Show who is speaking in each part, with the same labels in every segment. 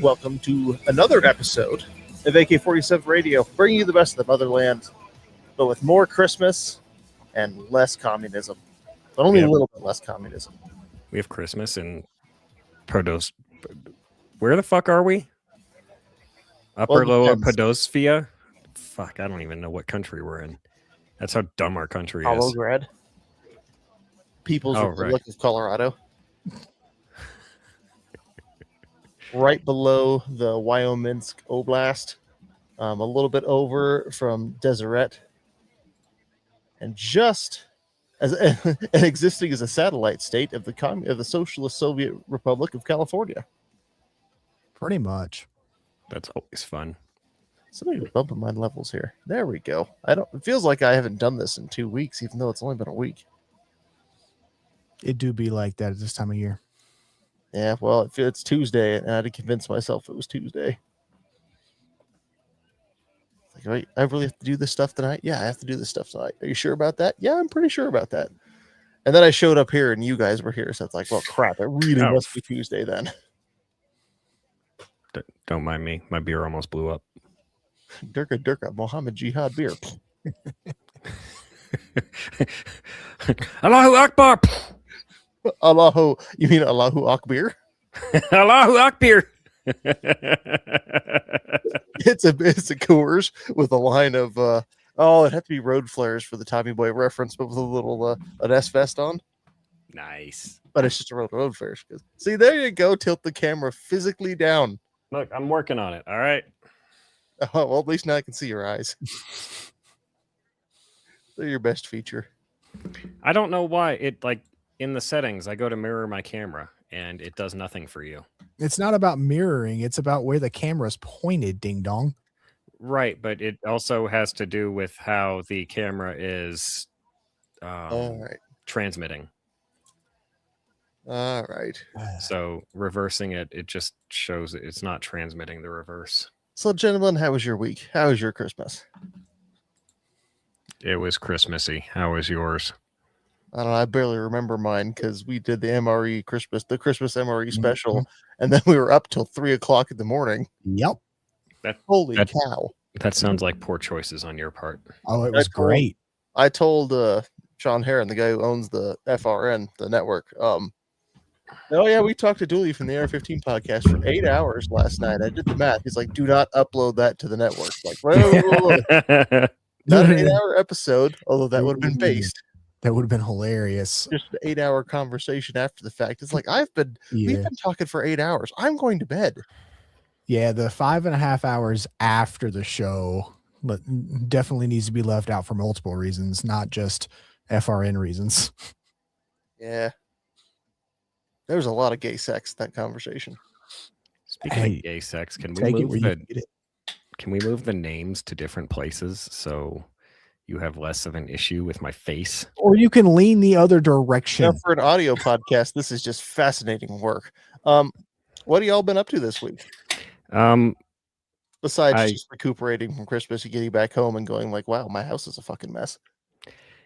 Speaker 1: Welcome to another episode of AK-47 Radio, bringing you the best of the motherland, but with more Christmas and less communism. But only a little bit less communism.
Speaker 2: We have Christmas in Podos. Where the fuck are we? Upper Lower Podosfia? Fuck, I don't even know what country we're in. That's how dumb our country is.
Speaker 1: Holograd. People's Republic of Colorado. Right below the Wyominsk Oblast. A little bit over from Deseret. And just as and existing as a satellite state of the Socialist Soviet Republic of California.
Speaker 3: Pretty much.
Speaker 2: That's always fun.
Speaker 1: Somebody's bumping my levels here. There we go. It feels like I haven't done this in 2 weeks, even though it's only been a week.
Speaker 3: It do be like that at this time of year.
Speaker 1: Yeah, well, it's Tuesday, and I had to convince myself it was Tuesday. Like, wait, I really have to do this stuff tonight? Yeah, I have to do this stuff tonight. Are you sure about that? Yeah, I'm pretty sure about that. And then I showed up here, and you guys were here, so it's like, well, crap, it really must be Tuesday then.
Speaker 2: Don't mind me. My beer almost blew up.
Speaker 1: Durka, Mohammed Jihad beer.
Speaker 2: Allahu Akbar.
Speaker 1: You mean Allahu Akbar?
Speaker 2: Allahu Akbar.
Speaker 1: It's a Coors with a line of it'd have to be road flares for the Tommy Boy reference, but with a little an S vest on.
Speaker 2: Nice.
Speaker 1: But it's just a road flares. See, there you go. Tilt the camera physically down.
Speaker 2: Look, I'm working on it. All right.
Speaker 1: Oh, well, at least now I can see your eyes. They're your best feature.
Speaker 2: I don't know why in the settings, I go to mirror my camera and it does nothing for you.
Speaker 3: It's not about mirroring. It's about where the camera's pointed, ding dong.
Speaker 2: Right. But it also has to do with how the camera is transmitting.
Speaker 1: All right.
Speaker 2: So reversing it just shows it's not transmitting the reverse.
Speaker 1: So, gentlemen, how was your week? How was your Christmas?
Speaker 2: It was Christmassy. How was yours?
Speaker 1: I don't know. I barely remember mine because we did the Christmas MRE special, and then we were up till 3:00 in the morning.
Speaker 3: Yep.
Speaker 1: Holy cow!
Speaker 2: That sounds like poor choices on your part.
Speaker 3: Oh, it was great.
Speaker 1: I told Sean Heron, the guy who owns the FRN, the network. Oh yeah, we talked to Dooley from the AR-15 podcast for 8 hours last night. I did the math. He's like, "Do not upload that to the network." Like, whoa. Not an 8-hour episode, although that would have been based.
Speaker 3: That would have been hilarious.
Speaker 1: Just an 8-hour conversation after the fact. It's like we've been talking for 8 hours. I'm going to bed.
Speaker 3: Yeah, the 5.5 hours after the show definitely needs to be left out for multiple reasons, not just FRN reasons.
Speaker 1: Yeah. There was a lot of gay sex in that conversation.
Speaker 2: Speaking of gay sex, can we move the names to different places so you have less of an issue with my face?
Speaker 3: Or you can lean the other direction.
Speaker 1: Now, for an audio podcast, this is just fascinating work. What have y'all been up to this week? Besides just recuperating from Christmas and getting back home and going like, wow, my house is a fucking mess.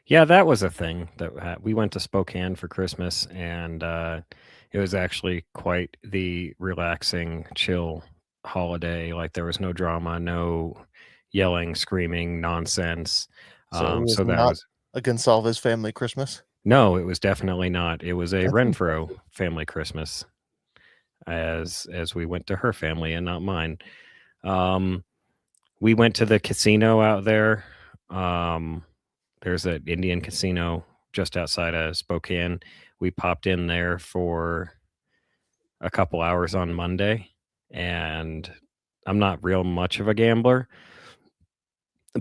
Speaker 2: Yeah, that was a thing. That we went to Spokane for Christmas, and it was actually quite the relaxing, chill holiday. Like, there was no drama, no yelling, screaming, nonsense.
Speaker 1: So that was a Gonsalves family Christmas? No,
Speaker 2: it was definitely not. It was a Renfro family Christmas, as we went to her family and not mine. We went to the casino out there. There's an Indian casino just outside of Spokane. We popped in there for a couple hours on Monday, and I'm not real much of a gambler,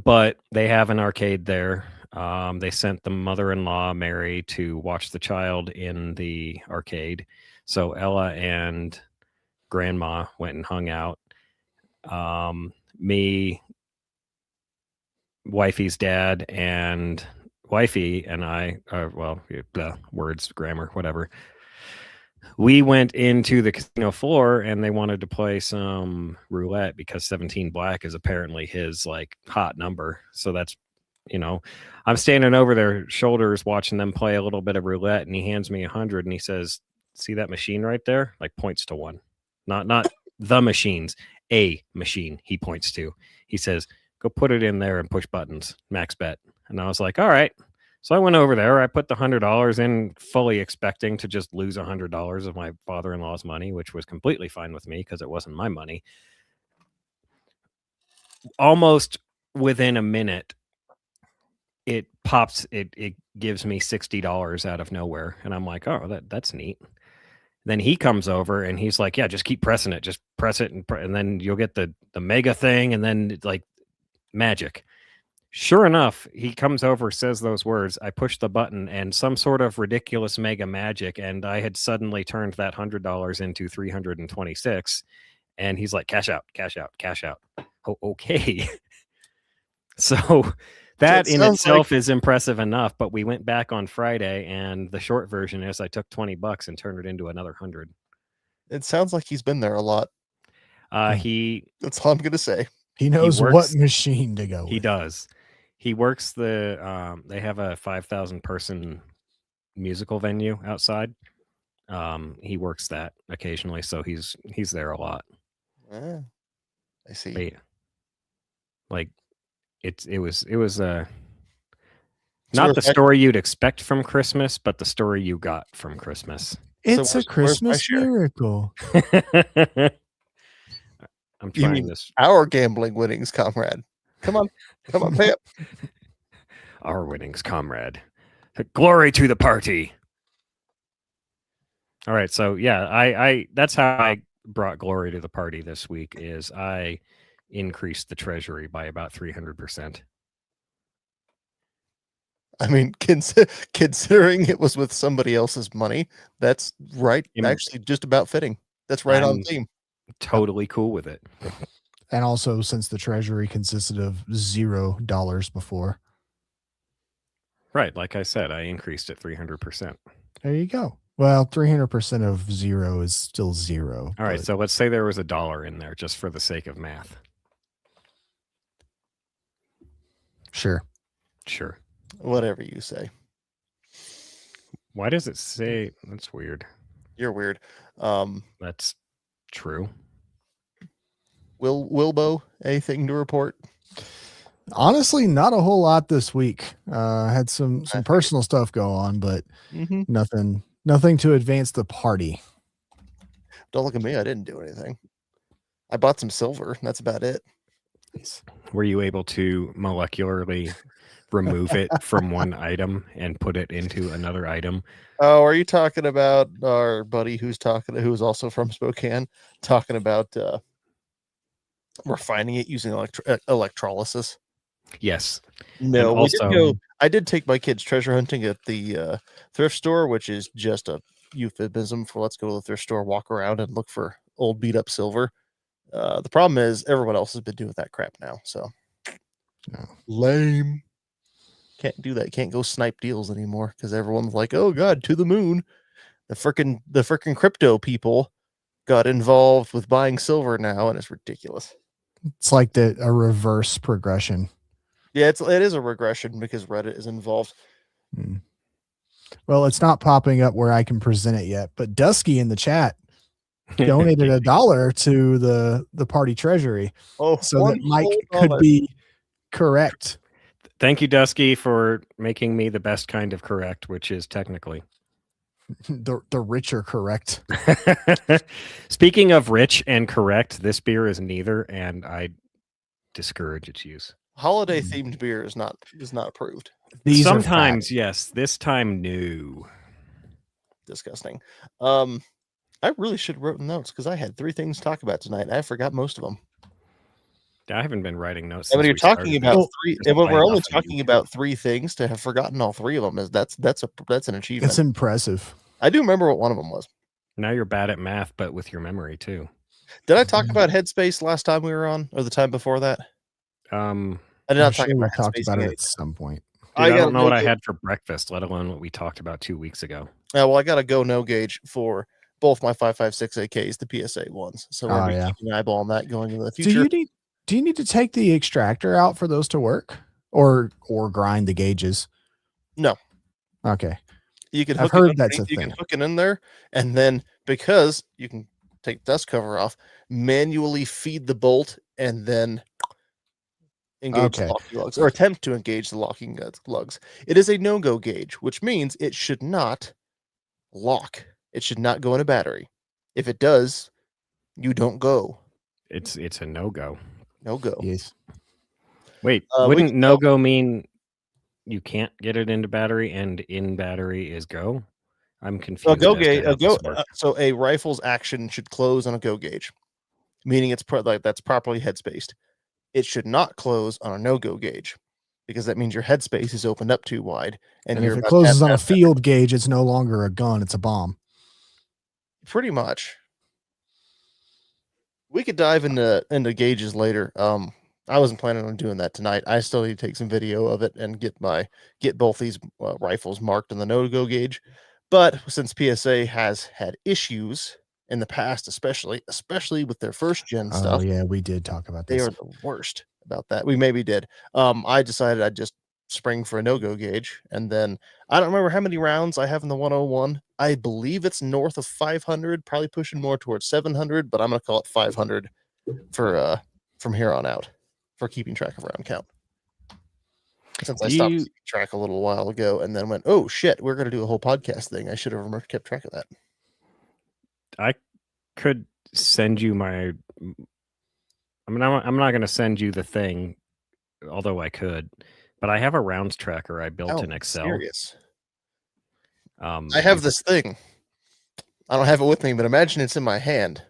Speaker 2: but they have an arcade there. They sent the mother-in-law, Mary, to watch the child in the arcade. So Ella and Grandma went and hung out. Me, wifey's dad, and wifey and I, words, grammar, whatever. we went into the casino floor and they wanted to play some roulette because 17 black is apparently his like hot number. So that's, I'm standing over their shoulders watching them play a little bit of roulette, and he hands me 100 and he says, "See that machine right there?" Like points to one, not the machines, a machine. He points to. He says, "Go put it in there and push buttons. Max bet." And I was like, "All right." So I went over there. I put the $100 in, fully expecting to just lose $100 of my father-in-law's money, which was completely fine with me because it wasn't my money. Almost within a minute, it pops. It gives me $60 out of nowhere, and I'm like, "Oh, that's neat." Then he comes over and he's like, "Yeah, just keep pressing it. Just press it, and then you'll get the mega thing, and then like magic." Sure enough, he comes over, says those words. I push the button, and some sort of ridiculous mega magic, and I had suddenly turned that $100 into 326. And he's like, "Cash out, cash out, cash out." Oh, okay. So that in itself is impressive enough. But we went back on Friday, and the short version is I took $20 and turned it into another 100.
Speaker 1: It sounds like he's been there a lot.
Speaker 2: That's
Speaker 1: all I'm gonna say.
Speaker 3: He knows what machine to go with.
Speaker 2: He does. He works the they have a 5,000 person musical venue outside. He works that occasionally, so he's there a lot.
Speaker 1: I see.
Speaker 2: But, like it was not the story you'd expect from Christmas, but the story you got from Christmas.
Speaker 3: It's a Christmas miracle.
Speaker 2: I'm trying this.
Speaker 1: Our gambling winnings, comrade. Come on, pay up.
Speaker 2: Our winnings, comrade. Glory to the party. All right, so yeah, I that's how I brought glory to the party this week. Is I increased the treasury by about 300%.
Speaker 1: I mean, considering it was with somebody else's money, that's right. Actually, just about fitting. That's right on theme.
Speaker 2: Totally cool with it.
Speaker 3: And also, since the treasury consisted of $0 before.
Speaker 2: Right. Like I said, I increased it 300%.
Speaker 3: There you go. Well, 300% of 0 is still 0.
Speaker 2: All right. So let's say there was $1 in there just for the sake of math.
Speaker 3: Sure.
Speaker 1: Whatever you say.
Speaker 2: Why does it say? That's weird.
Speaker 1: You're weird.
Speaker 2: That's true.
Speaker 1: Wilbo, anything to report?
Speaker 3: Honestly, not a whole lot this week. Had some personal stuff go on, but nothing to advance the party.
Speaker 1: Don't look at me. I didn't do anything. I bought some silver. That's about it.
Speaker 2: Were you able to molecularly remove it from one item and put it into another item?
Speaker 1: Oh, are you talking about our buddy who's also from Spokane, talking about refining it using electrolysis?
Speaker 2: Yes.
Speaker 1: No, I did take my kids treasure hunting at the thrift store, which is just a euphemism for let's go to the thrift store, walk around, and look for old beat up silver. The problem is everyone else has been doing that crap now, so lame. Can't do that. Can't go snipe deals anymore because everyone's like, "Oh God, to the moon!" The freaking crypto people got involved with buying silver now, and it's ridiculous.
Speaker 3: It's like a reverse progression.
Speaker 1: Yeah, it is a regression because Reddit is involved.
Speaker 3: Well, it's not popping up where I can present it yet, but Dusky in the chat donated $1 to the party treasury.
Speaker 1: Oh,
Speaker 3: so that Mike could be correct.
Speaker 2: Thank you, Dusky, for making me the best kind of correct, which is technically
Speaker 3: the richer correct.
Speaker 2: Speaking of rich and correct, this beer is neither, and I discourage its use.
Speaker 1: Holiday themed beer is not approved.
Speaker 2: Sometimes yes, this time no.
Speaker 1: Disgusting. I really should have written notes because I had 3 things to talk about tonight. And I forgot most of them.
Speaker 2: I haven't been writing notes.
Speaker 1: And when you're talking about 3, and when we're only talking about 3 things, to have forgotten all 3 of them is that's an achievement.
Speaker 3: It's impressive.
Speaker 1: I do remember what one of them was.
Speaker 2: Now you're bad at math, but with your memory too.
Speaker 1: Did I talk about Headspace last time we were on, or the time before that? I did not talk about
Speaker 3: talked about it at some point.
Speaker 2: Dude, I don't know what I had for breakfast, let alone what we talked about 2 weeks ago.
Speaker 1: Well, I got a go no gauge for both my 5.56 AKs, the PSA ones. So we're gonna be keeping an eyeball on that going into the future.
Speaker 3: Do you need to take the extractor out for those to work, or grind the gauges?
Speaker 1: No.
Speaker 3: Okay.
Speaker 1: You can
Speaker 3: I've
Speaker 1: hook
Speaker 3: heard
Speaker 1: it
Speaker 3: that's a
Speaker 1: underneath, you can
Speaker 3: thing.
Speaker 1: hook it in there, and then because you can take the dust cover off, manually feed the bolt, and then engage the locking lugs, or attempt to engage the locking lugs. It is a no-go gauge, which means it should not lock. It should not go in a battery. If it does, you don't go.
Speaker 2: It's a no-go.
Speaker 1: No go.
Speaker 3: Yes.
Speaker 2: Wait, wouldn't no-go mean you can't get it into battery, and in battery is go? I'm confused.
Speaker 1: A go gauge, so a rifle's action should close on a go gauge, meaning it's that's properly headspaced. It should not close on a no-go gauge, because that means your headspace is opened up too wide,
Speaker 3: and if it closes on a field gauge, it's no longer a gun; it's a bomb.
Speaker 1: Pretty much. We could dive into gauges later. I wasn't planning on doing that tonight. I still need to take some video of it and get both these rifles marked in the no-go gauge. But since PSA has had issues in the past, especially with their first gen stuff.
Speaker 3: Oh yeah, we did talk about
Speaker 1: this. They are the worst about that. We maybe did. I decided I'd just spring for a no-go gauge, and then I don't remember how many rounds I have in the 101. I believe it's north of 500, probably pushing more towards 700, but I'm gonna call it 500 for from here on out for keeping track of round count. Since I stopped keeping track a little while ago, and then went, oh shit, we're gonna do a whole podcast thing. I should have kept track of that.
Speaker 2: I could send you my. I mean, I'm not going to send you the thing, although I could. But I have a rounds tracker I built in Excel.
Speaker 1: Serious. I have this thing. I don't have it with me, but imagine it's in my hand.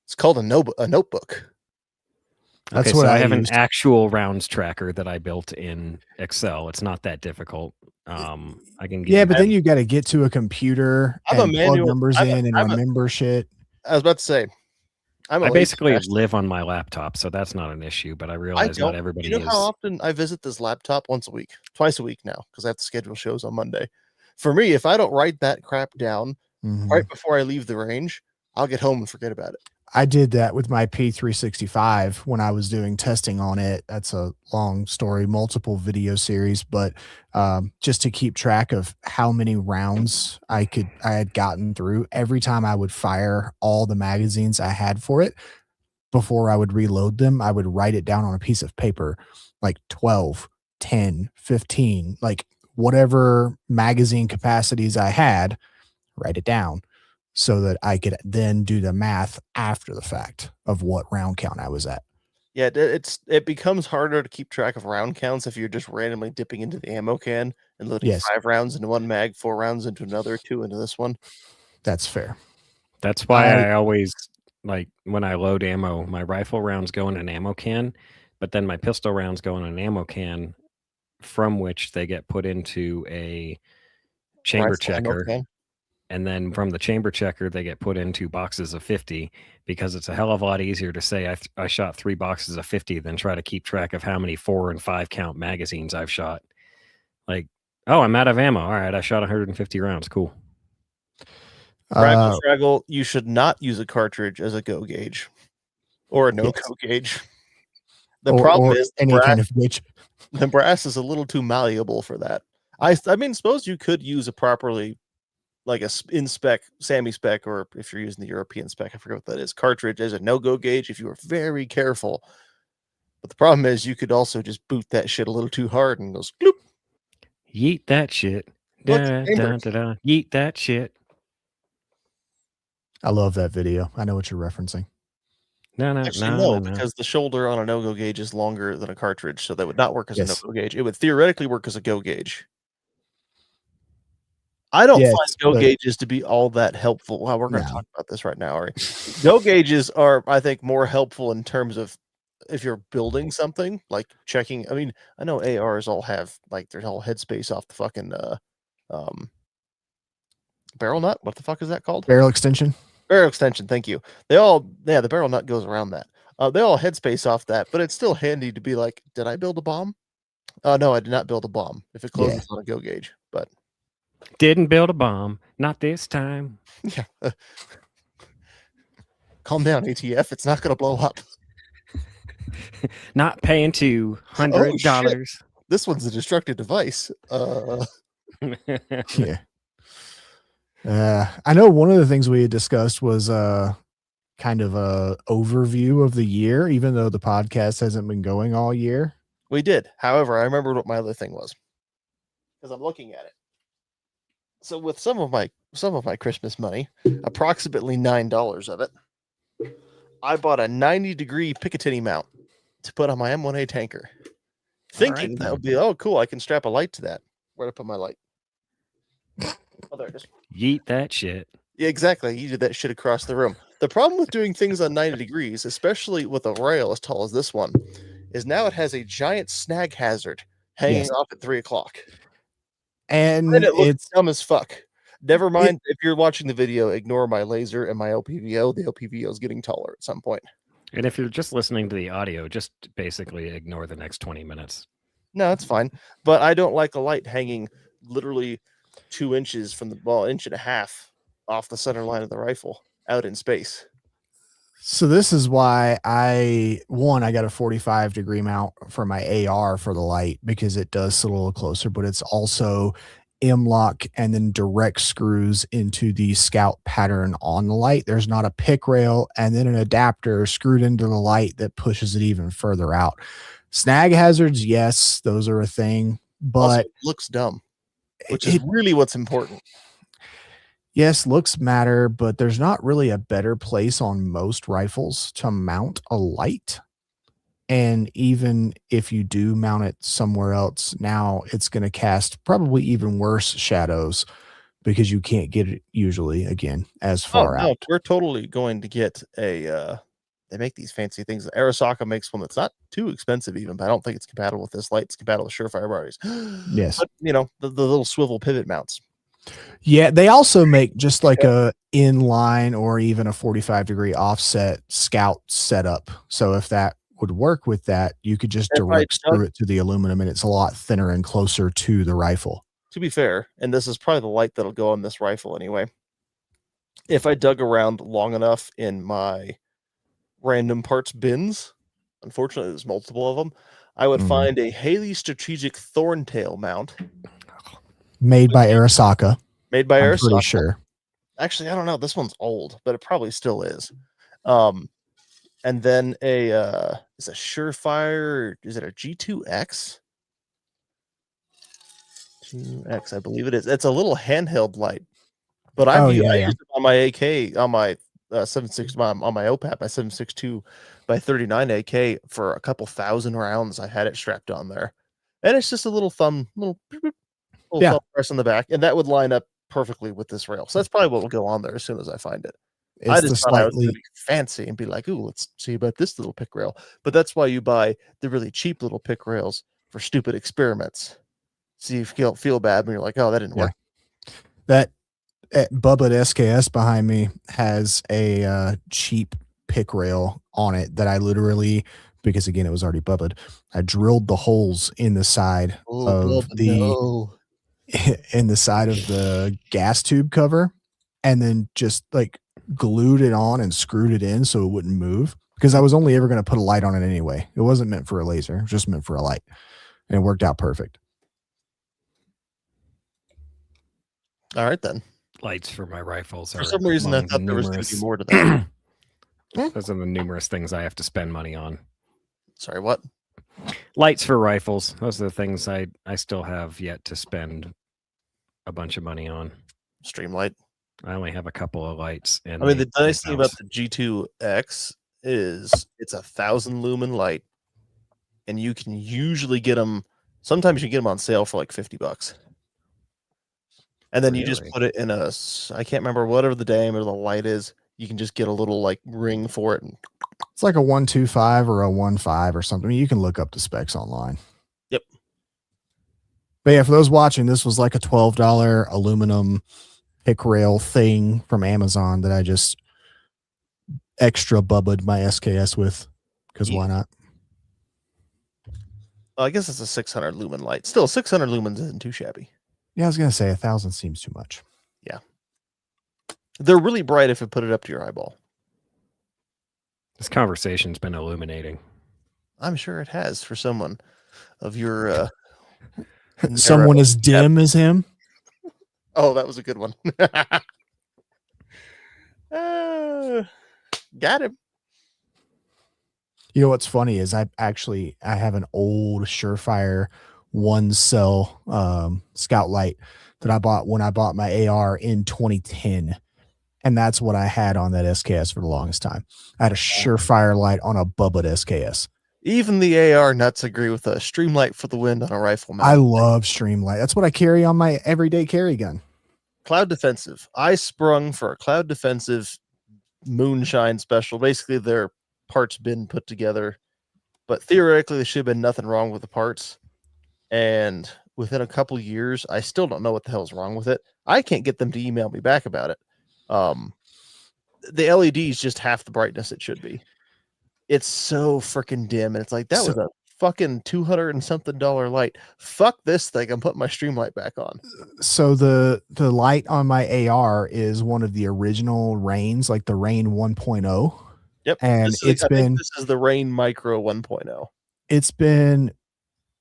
Speaker 1: It's called a notebook.
Speaker 3: That's what
Speaker 2: I have an actual rounds tracker that I built in Excel. It's not that difficult. I can get
Speaker 3: but then you got to get to a computer and plug numbers in and remember shit.
Speaker 1: I was about to say,
Speaker 2: I basically live on my laptop, so that's not an issue. But I realize not everybody.
Speaker 1: You know how often I visit this laptop? Once a week, twice a week now, because I have to schedule shows on Monday. For me, if I don't write that crap down right before I leave the range, I'll get home and forget about it.
Speaker 3: I did that with my P365 when I was doing testing on it. That's a long story, multiple video series, but just to keep track of how many rounds I had gotten through every time I would fire all the magazines I had for it. Before I would reload them, I would write it down on a piece of paper, like 12, 10, 15, like whatever magazine capacities I had, write it down, so that I could then do the math after the fact of what round count I was at.
Speaker 1: Yeah, it becomes harder to keep track of round counts if you're just randomly dipping into the ammo can and loading 5 rounds into one mag, 4 rounds into another, 2 into this one.
Speaker 3: That's fair.
Speaker 2: That's why I always, like, when I load ammo, my rifle rounds go in an ammo can, but then my pistol rounds go in an ammo can, from which they get put into a chamber checker. And then from the chamber checker, they get put into boxes of 50, because it's a hell of a lot easier to say I shot 3 boxes of 50 than try to keep track of how many 4 and 5 count magazines I've shot. Like, oh, I'm out of ammo. All right, I shot 150 rounds. Cool.
Speaker 1: Fraggle, you should not use a cartridge as a go gauge or a no-go gauge. The problem is
Speaker 3: any kind of gauge.
Speaker 1: The brass is a little too malleable for that. I mean, suppose you could use a properly, like a in-spec, SAMI spec, or if you're using the European spec, I forget what that is, cartridge as a no-go gauge if you were very careful. But the problem is you could also just boot that shit a little too hard and goes bloop.
Speaker 2: Yeet that shit. Da, da, da, da. Yeet that shit.
Speaker 3: I love that video. I know what you're referencing.
Speaker 1: No, because the shoulder on a no-go gauge is longer than a cartridge, so that would not work as a no-go gauge. It would theoretically work as a go gauge. I don't find go gauges to be all that helpful. Well, we're going to talk about this right now, Ari. Go gauges are, I think, more helpful in terms of if you're building something, like checking. I mean, I know ARs all have, like, there's all headspace off the fucking barrel nut. What the fuck is that called?
Speaker 3: Barrel extension.
Speaker 1: Barrel extension. Thank you. The barrel nut goes around that. They all headspace off that, but it's still handy to be like, did I build a bomb? No, I did not build a bomb. If it closes on a go gauge, but
Speaker 2: didn't build a bomb, not this time.
Speaker 1: Yeah. Calm down, ATF. It's not going to blow up.
Speaker 2: Not paying $200.
Speaker 1: This one's a destructive device.
Speaker 3: Yeah. I know one of the things we had discussed was kind of a overview of the year, even though the podcast hasn't been going all year.
Speaker 1: We did. However, I remembered what my other thing was because I'm looking at it. So with some of my Christmas money, approximately $9 of it, I bought a 90-degree Picatinny mount to put on my M1A tanker, thinking that would be cool. I can strap a light to that. Where to put my light? Oh, there it is.
Speaker 2: Yeet that shit.
Speaker 1: Yeah, exactly. You did that shit across the room. The problem with doing things on 90 degrees, especially with a rail as tall as this one, is now it has a giant snag hazard hanging off at 3 o'clock.
Speaker 3: And
Speaker 1: it looks
Speaker 3: it's
Speaker 1: dumb as fuck. Never mind, if you're watching the video, ignore my laser and my LPVO. The LPVO is getting taller at some point.
Speaker 2: And if you're just listening to the audio, just basically ignore the next 20 minutes.
Speaker 1: No, it's fine. But I don't like a light hanging literally 2 inches from the ball, inch and a half off the center line of the rifle out in space.
Speaker 3: So this is why I got a 45-degree mount for my AR for the light, because it does sit a little closer, but it's also M-lock and then direct screws into the Scout pattern on the light. There's not a pick rail and then an adapter screwed into the light that pushes it even further out. Snag hazards, yes, those are a thing, but
Speaker 1: also, it looks dumb, which is really what's important.
Speaker 3: Yes, looks matter, but there's not really a better place on most rifles to mount a light. And even if you do mount it somewhere else, now it's going to cast probably even worse shadows because you can't get it usually, again, as far out.
Speaker 1: We're totally going to get a they make these fancy things. Arasaka makes one that's not too expensive even, but I don't think it's compatible with this light. It's compatible with Surefire bodies.
Speaker 3: Yes.
Speaker 1: But, you know, the little swivel pivot mounts.
Speaker 3: Yeah, they also make just like a inline or even a 45-degree offset Scout setup. So if that would work with that, you could just direct screw it to the aluminum, and it's a lot thinner and closer to the rifle.
Speaker 1: To be fair, and this is probably the light that'll go on this rifle anyway, if I dug around long enough in my random parts bins, unfortunately there's multiple of them, I would find a Haley Strategic Thorntail mount.
Speaker 3: Made by Arasaka.
Speaker 1: Made by Arasaka.
Speaker 3: Pretty sure.
Speaker 1: Actually, I don't know. This one's old, but it probably still is. And then is a Surefire, is it a G2X? G2X, I believe it is. It's a little handheld light. But I used it on my AK, on my 7.6, on my OPAP, my 7.62 by 39 AK for a couple thousand rounds. I had it strapped on there. And it's just a little thumb thumb press on the back, and that would line up perfectly with this rail. So that's probably what will go on there as soon as I find it. I just thought I was going to be fancy and be like, ooh, let's see about this little pick rail. But that's why you buy the really cheap little pick rails for stupid experiments. So you feel bad when you're like, oh, that didn't work.
Speaker 3: That Bubba at SKS behind me has a cheap pick rail on it that I literally, because again, it was already bubbled, I drilled the holes in the side of in the side of the gas tube cover, and then just like glued it on and screwed it in so it wouldn't move, because I was only ever going to put a light on it anyway. It wasn't meant for a laser. It was just meant for a light, and it worked out perfect.
Speaker 1: All right, then.
Speaker 2: Lights for my rifles are,
Speaker 1: for some reason, I thought there was going to be more to that.
Speaker 2: Those are the numerous things I have to spend money on.
Speaker 1: Sorry, what?
Speaker 2: Lights for rifles. Those are the things I still have yet to spend a bunch of money on.
Speaker 1: Streamlight.
Speaker 2: I only have a couple of lights. And
Speaker 1: I mean, the nice thing about the G2X is it's 1,000 lumen light, and you can usually get them. Sometimes you get them on sale for like $50. And then you just put it in a, I can't remember whatever the diameter of the light is. You can just get a little like ring for it. And
Speaker 3: it's like a 125 or a 1.5 or something. I mean, you can look up the specs online.
Speaker 1: Yep.
Speaker 3: But yeah, for those watching, this was like a $12 aluminum pick rail thing from Amazon that I just extra bubbled my SKS with, because why not?
Speaker 1: Well, I guess it's a 600 lumen light. Still, 600 lumens isn't too shabby.
Speaker 3: Yeah, I was going to say 1,000 seems too much.
Speaker 1: Yeah. They're really bright if you put it up to your eyeball.
Speaker 2: This conversation's been illuminating.
Speaker 1: I'm sure it has for someone of your
Speaker 3: Someone as dim as him.
Speaker 1: Oh, that was a good one. Got him.
Speaker 3: You know what's funny is I have an old Surefire 1 cell scout light that I bought when I bought my AR in 2010. And that's what I had on that SKS for the longest time. I had a Surefire light on a Bubba SKS.
Speaker 1: Even the AR nuts agree with a Streamlight for the win on a rifle mount.
Speaker 3: I love Streamlight. That's what I carry on my everyday carry gun.
Speaker 1: Cloud defensive. I sprung for a cloud defensive moonshine special. Basically, their parts been put together, but theoretically, there should have been nothing wrong with the parts. And within a couple years, I still don't know what the hell's wrong with it. I can't get them to email me back about it. The LED is just half the brightness it should be. It's so freaking dim, and it's like that was a fucking $200 and something light. Fuck this thing. I'm putting my Streamlight back on.
Speaker 3: So the light on my AR is one of the original Rains, like the Rain 1.0.
Speaker 1: Yep.
Speaker 3: And
Speaker 1: I think this is the Rain Micro 1.0.
Speaker 3: It's been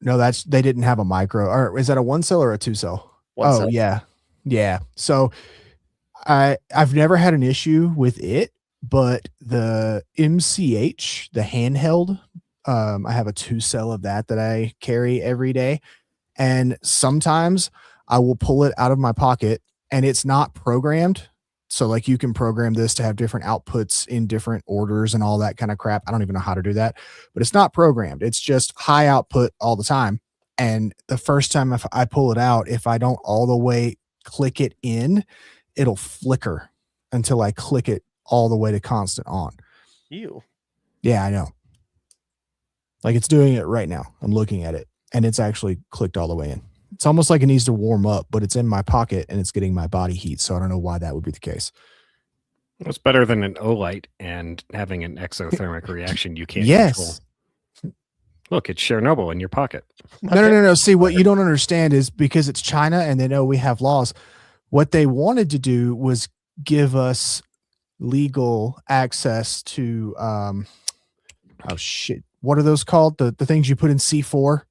Speaker 3: they didn't have a micro, or is that a 1 cell or a 2 cell?
Speaker 1: Cell.
Speaker 3: Yeah. So I've never had an issue with it, but the MCH, the handheld, I have a 2 cell of that I carry every day. And sometimes I will pull it out of my pocket and it's not programmed. So like you can program this to have different outputs in different orders and all that kind of crap. I don't even know how to do that, but it's not programmed. It's just high output all the time. And the first time if I pull it out, if I don't all the way click it in, it'll flicker until I click it all the way to constant on.
Speaker 1: Ew.
Speaker 3: Yeah, I know. Like it's doing it right now. I'm looking at it and it's actually clicked all the way in. It's almost like it needs to warm up, but it's in my pocket and it's getting my body heat. So I don't know why that would be the case.
Speaker 2: It's better than an Olight and having an exothermic reaction you can't control. Look, it's Chernobyl in your pocket.
Speaker 3: No. See, what you don't understand is because it's China and they know we have laws, what they wanted to do was give us legal access to what are those called? The things you put in C4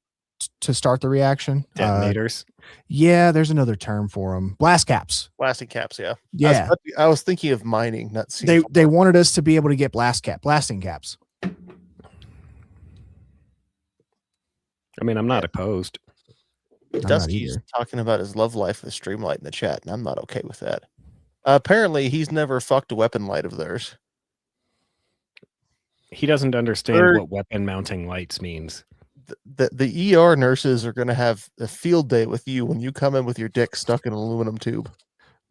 Speaker 3: to start the reaction?
Speaker 2: Detonators.
Speaker 3: Yeah, there's another term for them. Blast caps.
Speaker 1: Blasting caps, yeah.
Speaker 3: Yeah.
Speaker 1: I was thinking of mining, not C4.
Speaker 3: They wanted us to be able to get blasting caps.
Speaker 2: I mean, I'm not opposed.
Speaker 1: Dusky's talking about his love life with Streamlight in the chat, and I'm not okay with that. Apparently, he's never fucked a weapon light of theirs.
Speaker 2: He doesn't understand what weapon mounting lights means.
Speaker 1: The ER nurses are going to have a field day with you when you come in with your dick stuck in an aluminum tube.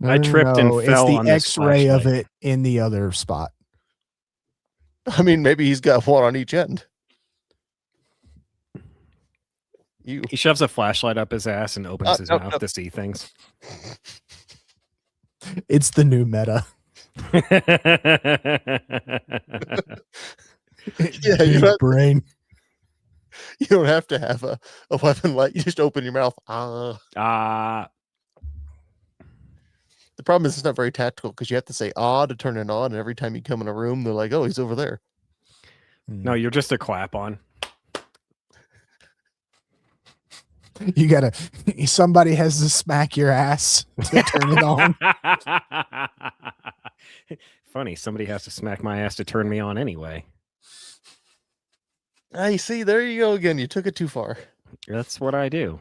Speaker 2: I tripped and fell on this
Speaker 3: X-ray of it in the other spot.
Speaker 1: I mean, maybe he's got one on each end.
Speaker 2: He shoves a flashlight up his ass and opens his mouth to see things.
Speaker 3: It's the new meta.
Speaker 1: Yeah, you
Speaker 3: brain.
Speaker 1: You don't have to have a weapon light. You just open your mouth.
Speaker 2: The
Speaker 1: problem is it's not very tactical because you have to say to turn it on, and every time you come in a room, they're like, "Oh, he's over there."
Speaker 2: No, you're just a clap on.
Speaker 3: You gotta. Somebody has to smack your ass to turn it on.
Speaker 2: Funny, somebody has to smack my ass to turn me on anyway.
Speaker 1: You see, there you go again. You took it too far.
Speaker 2: That's what I do.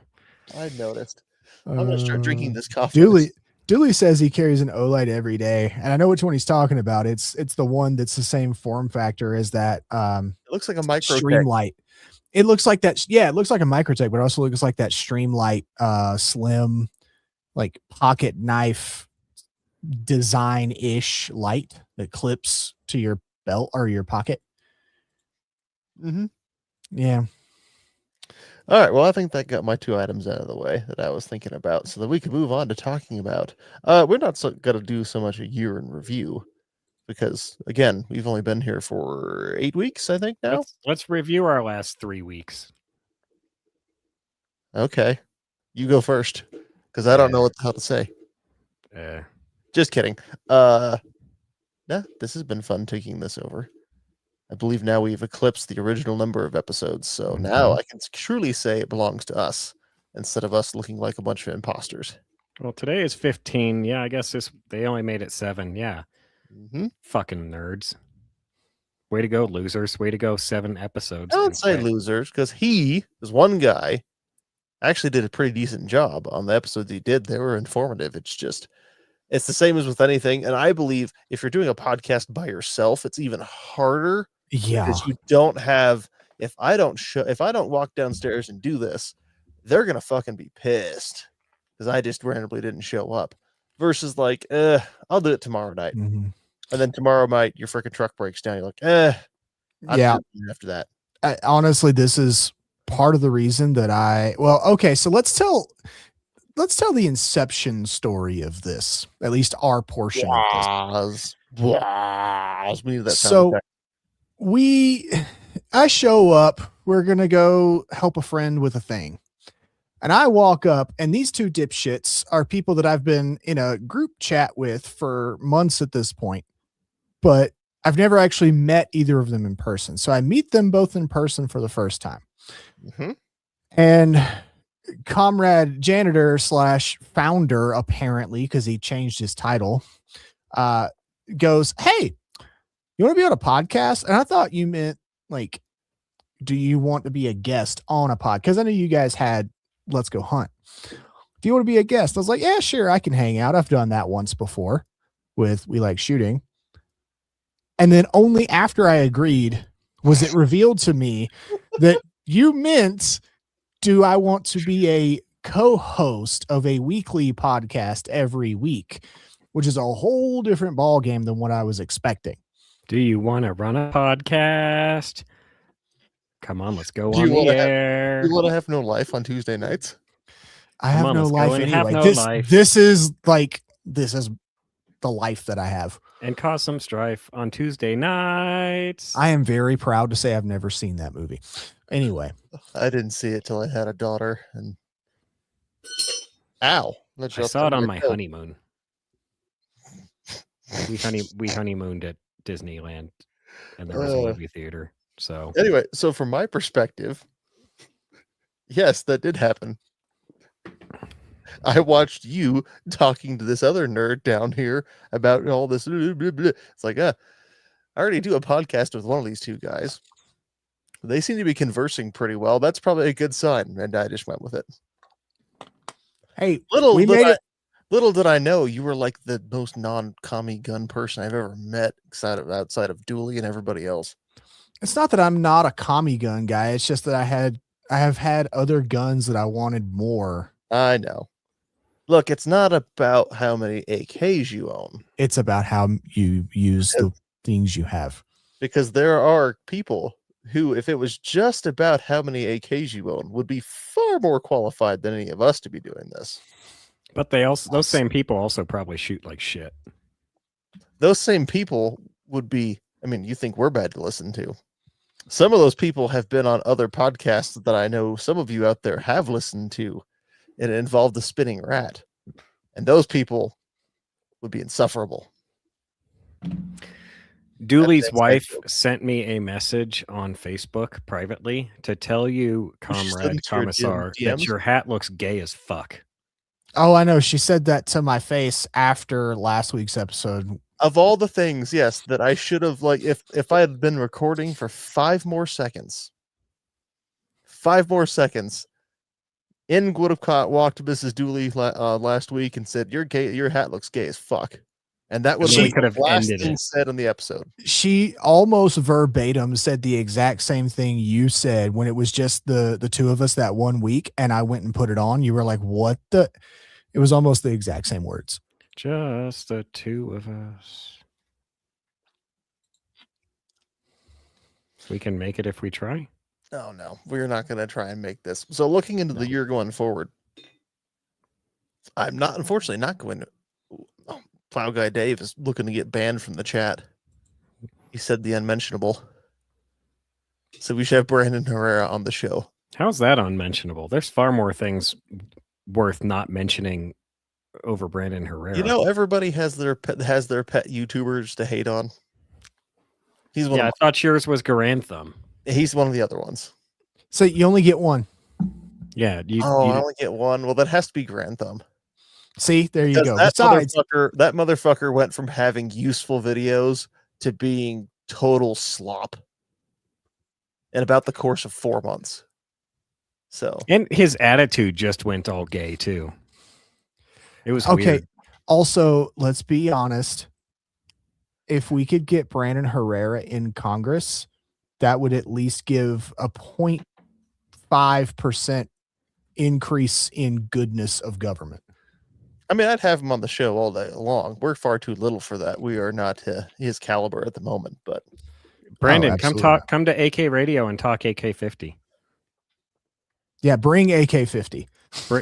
Speaker 1: I noticed. I'm gonna start drinking this coffee.
Speaker 3: Dooley says he carries an Olight every day, and I know which one he's talking about. It's the one that's the same form factor as that.
Speaker 1: It looks like a micro
Speaker 3: Streamlight. It looks like that. Yeah, it looks like a Microtech, but it also looks like that Streamlight, slim, like pocket knife design-ish light that clips to your belt or your pocket.
Speaker 1: Mm-hmm.
Speaker 3: Yeah.
Speaker 1: All right. Well, I think that got my 2 items out of the way that I was thinking about, so that we could move on to talking about. We're not going to do so much a year in review because, again, we've only been here for 8 weeks, I think now.
Speaker 2: Let's review our last 3 weeks.
Speaker 1: Okay, you go first because I don't know what the hell to say. Just kidding. Yeah, this has been fun taking this over. I believe now we've eclipsed the original number of episodes. So now I can truly say it belongs to us instead of us looking like a bunch of imposters.
Speaker 2: Well, today is 15. Yeah, I guess they only made it 7. Yeah. Fucking nerds. Way to go, losers. Way to go, 7 episodes.
Speaker 1: I don't say losers, because he is one guy actually did a pretty decent job on the episodes he did. They were informative. It's the same as with anything. And I believe if you're doing a podcast by yourself, it's even harder.
Speaker 3: Yeah.
Speaker 1: Because you don't have, if I don't walk downstairs and do this, they're going to fucking be pissed because I just randomly didn't show up. Versus like, I'll do it tomorrow night.
Speaker 3: Mm-hmm.
Speaker 1: And then tomorrow night, your freaking truck breaks down. You're like,
Speaker 3: yeah.
Speaker 1: After that.
Speaker 3: Honestly, this is part of the reason that okay, so let's tell the inception story of this, at least our portion of this.
Speaker 1: We need that
Speaker 3: so I show up, we're going to go help a friend with a thing. And I walk up, and these two dipshits are people that I've been in a group chat with for months at this point, but I've never actually met either of them in person. So I meet them both in person for the first time.
Speaker 1: Mm-hmm.
Speaker 3: And comrade janitor / founder, apparently, because he changed his title, goes, "Hey, you want to be on a podcast?" And I thought you meant like, do you want to be a guest on a pod? Because I know you guys had Let's Go Hunt. Do you want to be a guest? I was like, yeah, sure, I can hang out. I've done that once before with We Like Shooting. And then only after I agreed was it revealed to me that you meant, do I want to be a co-host of a weekly podcast every week, which is a whole different ball game than what I was expecting.
Speaker 2: Do you want to run a podcast? Come on, let's go on the air.
Speaker 1: You want to have no life on Tuesday nights?
Speaker 3: I have no life anyway. This is the life that I have.
Speaker 2: And cause some strife on Tuesday nights.
Speaker 3: I am very proud to say I've never seen that movie. Anyway.
Speaker 1: I didn't see it till I had a daughter. And ow.
Speaker 2: I saw it on my honeymoon. We honeymooned at Disneyland, and there was a movie theater. So
Speaker 1: anyway, so from my perspective, yes, that did happen. I watched you talking to this other nerd down here about all this. Blah, blah, blah. It's like, I already do a podcast with one of these two guys. They seem to be conversing pretty well. That's probably a good sign. And I just went with it.
Speaker 3: Hey,
Speaker 1: little did I know you were like the most non-commie gun person I've ever met outside of Dooley and everybody else.
Speaker 3: It's not that I'm not a commie gun guy. It's just that I have had other guns that I wanted more.
Speaker 1: I know. Look, it's not about how many AKs you own.
Speaker 3: It's about how you use the things you have.
Speaker 1: Because there are people who, if it was just about how many AKs you own, would be far more qualified than any of us to be doing this.
Speaker 2: But those same people also probably shoot like shit.
Speaker 1: Those same people would be, you think we're bad to listen to. Some of those people have been on other podcasts that I know some of you out there have listened to. It involved the spinning rat. And those people would be insufferable.
Speaker 2: Dooley's wife sent me a message on Facebook privately to tell you, Comrade Commissar, that your hat looks gay as fuck.
Speaker 3: Oh, I know. She said that to my face after last week's episode.
Speaker 1: Of all the things, yes, that I should have, like, if I had been recording for 5 more seconds, In would have walked Mrs. Dooley last week and said, "You're gay. Your hat looks gay as fuck." And that would have been the last thing said on the episode.
Speaker 3: She almost verbatim said the exact same thing you said when it was just the two of us that one week, and I went and put it on. You were like, "What the?" It was almost the exact same words.
Speaker 2: Just the two of us. We can make it if we try.
Speaker 1: Oh, no, we're not going to try and make this. So looking into the year going forward, I'm unfortunately not going to. Oh, Plow Guy Dave is looking to get banned from the chat. He said the unmentionable. So we should have Brandon Herrera on the show.
Speaker 2: How's that unmentionable? There's far more things worth not mentioning over Brandon Herrera.
Speaker 1: Everybody has their pet YouTubers to hate on. He's one.
Speaker 2: Yeah, I thought yours was Garantham.
Speaker 1: He's one of the other ones.
Speaker 3: So you only get one.
Speaker 2: Yeah.
Speaker 1: I only get one. Well, that has to be Grand Thumb.
Speaker 3: See, there you
Speaker 1: Because
Speaker 3: go.
Speaker 1: that
Speaker 3: Besides,
Speaker 1: that motherfucker went from having useful videos to being total slop in about the course of 4 months. So,
Speaker 2: And his attitude just went all gay too. It was
Speaker 3: okay.
Speaker 2: weird.
Speaker 3: Also, let's be honest. If we could get Brandon Herrera in Congress, that would at least give a 0.5% increase in goodness of government.
Speaker 1: I mean, I'd have him on the show all day long. We're far too little for that. We are not his caliber at the moment. But
Speaker 2: Brandon, come
Speaker 3: absolutely.
Speaker 2: come to AK Radio and talk AK-50.
Speaker 3: Yeah, bring AK-50.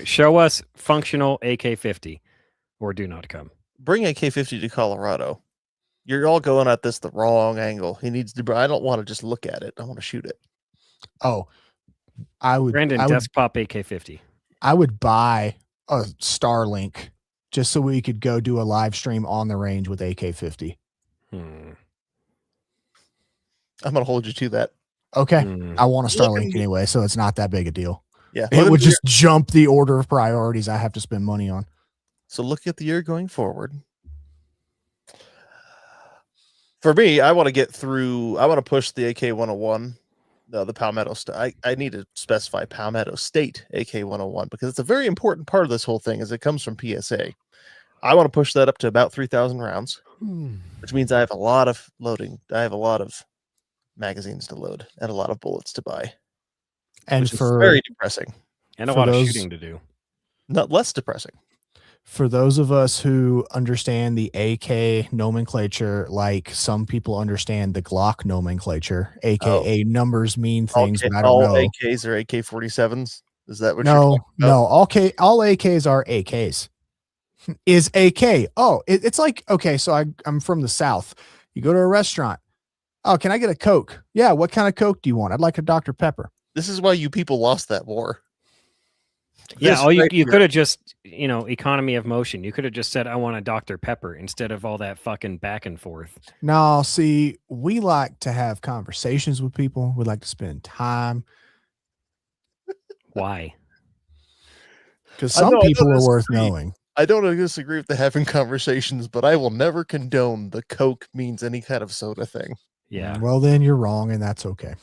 Speaker 2: Show us functional AK-50, or do not come.
Speaker 1: bring AK-50 to Colorado. You're all going at this the wrong angle. He needs to. I don't want to just look at it. I want to shoot it.
Speaker 3: Oh, I would.
Speaker 2: Brandon, Deskpop AK-50.
Speaker 3: I would buy a Starlink just so we could go do a live stream on the range with AK-50.
Speaker 1: I'm gonna hold you to that.
Speaker 3: Okay. I want a Starlink anyway, so it's not that big a deal.
Speaker 1: Yeah,
Speaker 3: it would just jump the order of priorities I have to spend money on.
Speaker 1: So look at the year going forward. For me, I want to get through. I want to push the AK-101, the Palmetto. I need to specify Palmetto State AK-101 because it's a very important part of this whole thing, as it comes from PSA. I want to push that up to about 3,000 rounds, which means I have a lot of loading. I have a lot of magazines to load and a lot of bullets to buy.
Speaker 3: And
Speaker 1: which is very depressing.
Speaker 2: And a lot of shooting to do.
Speaker 1: Not less depressing.
Speaker 3: For those of us who understand the AK nomenclature, like some people understand the Glock nomenclature, aka numbers mean things, but I don't know.
Speaker 1: All AKs are AK-47s. Is that what you're
Speaker 3: No,
Speaker 1: talking about?
Speaker 3: no. All AKs are AKs. Is AK. Oh, it's like, okay, so I'm from the South. You go to a restaurant. Oh, can I get a Coke? Yeah, what kind of Coke do you want? I'd like a Dr. Pepper.
Speaker 1: This is why you people lost that war.
Speaker 2: Yeah, you could have just, economy of motion. You could have just said, I want a Dr. Pepper instead of all that fucking back and forth.
Speaker 3: No, see, we like to have conversations with people. We like to spend time.
Speaker 2: Why?
Speaker 3: Because some people are worth knowing.
Speaker 1: I don't disagree with the having conversations, but I will never condone the Coke means any kind of soda thing.
Speaker 2: Yeah.
Speaker 3: Well, then you're wrong, and that's okay.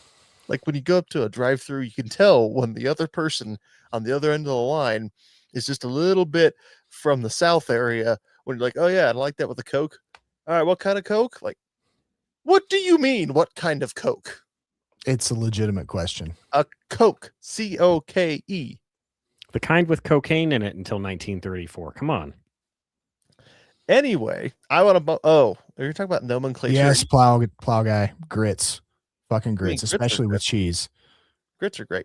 Speaker 1: Like when you go up to a drive-through, you can tell when the other person on the other end of the line is just a little bit from the South area. When you're like, oh yeah, I like that with a Coke. All right, what kind of Coke? Like, what do you mean? What kind of Coke?
Speaker 3: It's a legitimate question.
Speaker 1: A Coke, C-O-K-E.
Speaker 2: The kind with cocaine in it until 1934. Come on.
Speaker 1: Anyway, I want to. Oh, you're talking about nomenclature.
Speaker 3: Yes, plow guy, grits, fucking grits,
Speaker 1: I mean, grits
Speaker 3: especially with cheese.
Speaker 1: Grits are great.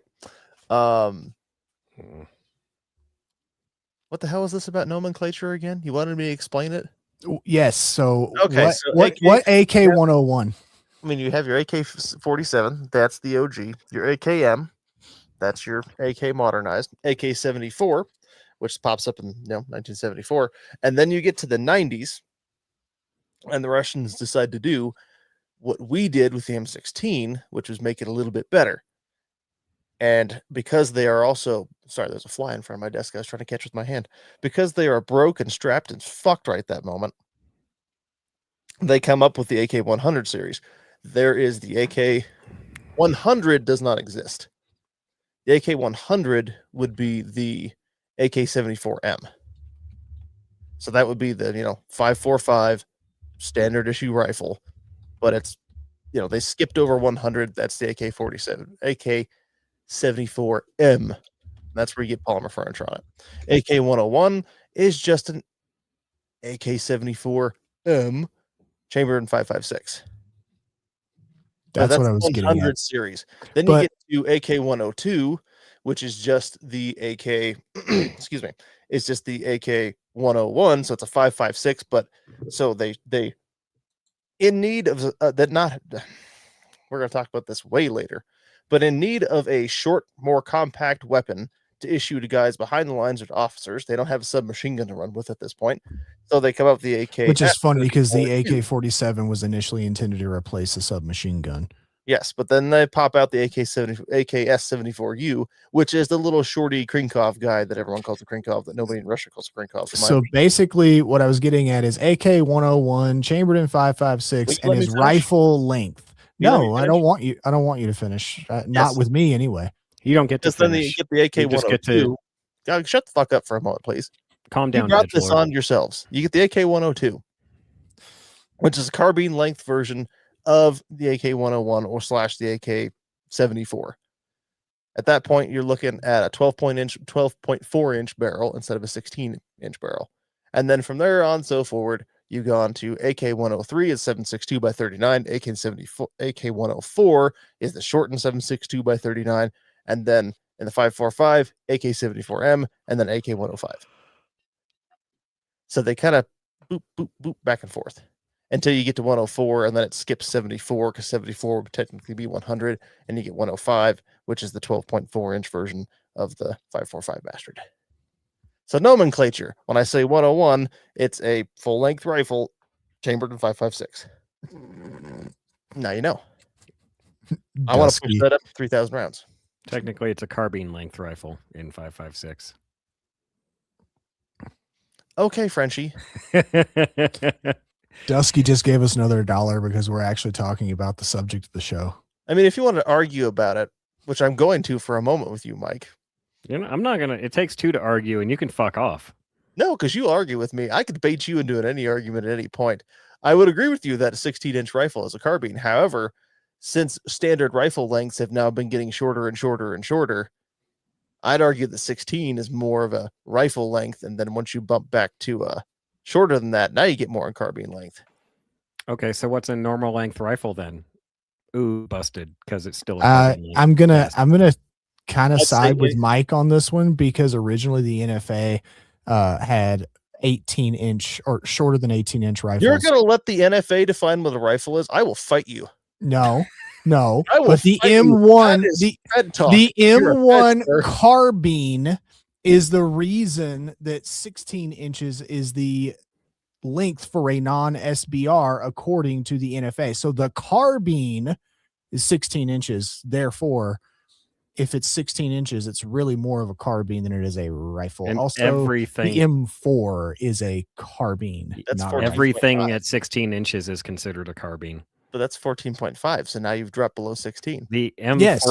Speaker 1: What the hell is this about nomenclature again? You wanted me to explain it?
Speaker 3: Yes. So
Speaker 1: okay.
Speaker 3: What AK-101?
Speaker 1: I mean, you have your AK-47. That's the OG. Your AKM. That's your AK modernized. AK-74, which pops up in 1974, and then you get to the 90s, and the Russians decide to do what we did with the M16, which was make it a little bit better. And because they are also, sorry, there's a fly in front of my desk I was trying to catch with my hand. Because they are broke and strapped and fucked right that moment, they come up with the AK-100 series. There is the AK-100 does not exist. The AK-100 would be the AK-74M. So that would be the, 5.45 standard issue rifle. But it's, they skipped over 100. That's the AK-47. AK-74M. That's where you get polymer furniture on it. AK-101 is just an AK-74M chambered in 5.56.
Speaker 3: That's what I was getting at.
Speaker 1: Series. Then you get to AK-102, which is just the AK. Excuse me. It's just the AK-101, so it's a 5.56. But so they in need of that. Not we're going to talk about this way later, but in need of a short, more compact weapon to issue to guys behind the lines or to officers. They don't have a submachine gun to run with at this point. So they come up with the AK.
Speaker 3: Which is funny because the
Speaker 1: S74U.
Speaker 3: AK-47 was initially intended to replace a submachine gun.
Speaker 1: Yes, but then they pop out the AKS-74U, which is the little shorty Krinkov guy that everyone calls a Krinkov, that nobody in Russia calls a Krinkov.
Speaker 3: So basically, what I was getting at is AK-101, chambered in 5.56, and his rifle length. No, I don't want you. I don't want you to finish. Not with me anyway.
Speaker 2: You don't get to
Speaker 1: Because then
Speaker 2: finish.
Speaker 1: you get the AK-102. Shut the fuck up for a moment, please.
Speaker 2: Calm down.
Speaker 1: You brought this on yourselves. You get the AK-102, which is a carbine length version of the AK-101 or / the AK-74. At that point, you're looking at a 12.4 inch barrel instead of a 16-inch barrel. And then from there on so forward, you've gone to AK-103 is 7.62 by 39. AK-104 is the shortened 7.62 by 39. And then in the 5.45, AK-74M, and then AK-105. So they kind of boop, boop, boop back and forth until you get to 104, and then it skips 74 because 74 would technically be 100, and you get 105, which is the 12.4 inch version of the 5.45 bastard. So nomenclature, when I say 101, it's a full length rifle chambered in 5.56. Now you know. I want to push that up to 3,000 rounds.
Speaker 2: Technically, it's a carbine length rifle in 5.56.
Speaker 1: Okay, Frenchie.
Speaker 3: Dusky just gave us another $1 because we're actually talking about the subject of the show.
Speaker 1: I mean, if you want to argue about it, which I'm going to for a moment with you, Mike.
Speaker 2: You know, I'm not gonna. It takes two to argue, and you can fuck off.
Speaker 1: No, because you argue with me. I could bait you into any argument at any point. I would agree with you that a 16-inch rifle is a carbine. However, since standard rifle lengths have now been getting shorter and shorter and shorter, I'd argue that 16 is more of a rifle length, and then once you bump back to shorter than that, now you get more in carbine length.
Speaker 2: Okay, so what's a normal length rifle then? Ooh, busted, because it's still a carbine length.
Speaker 3: I'm gonna kind of side with Mike on this one because originally the NFA had 18-inch or shorter than 18-inch rifles.
Speaker 1: You're gonna let the NFA define what a rifle is? I will fight you.
Speaker 3: No.
Speaker 1: But
Speaker 3: the M1, the M1 carbine is the reason that 16 inches is the length for a non-SBR according to the NFA. So the carbine is 16 inches. Therefore, if it's 16 inches, it's really more of a carbine than it is a rifle.
Speaker 2: And
Speaker 3: also,
Speaker 2: everything,
Speaker 3: the M4 is a carbine.
Speaker 1: That's
Speaker 2: everything at 16 inches is considered a carbine.
Speaker 1: But that's 14.5. So now you've dropped below 16.
Speaker 2: The M4.
Speaker 3: Yes,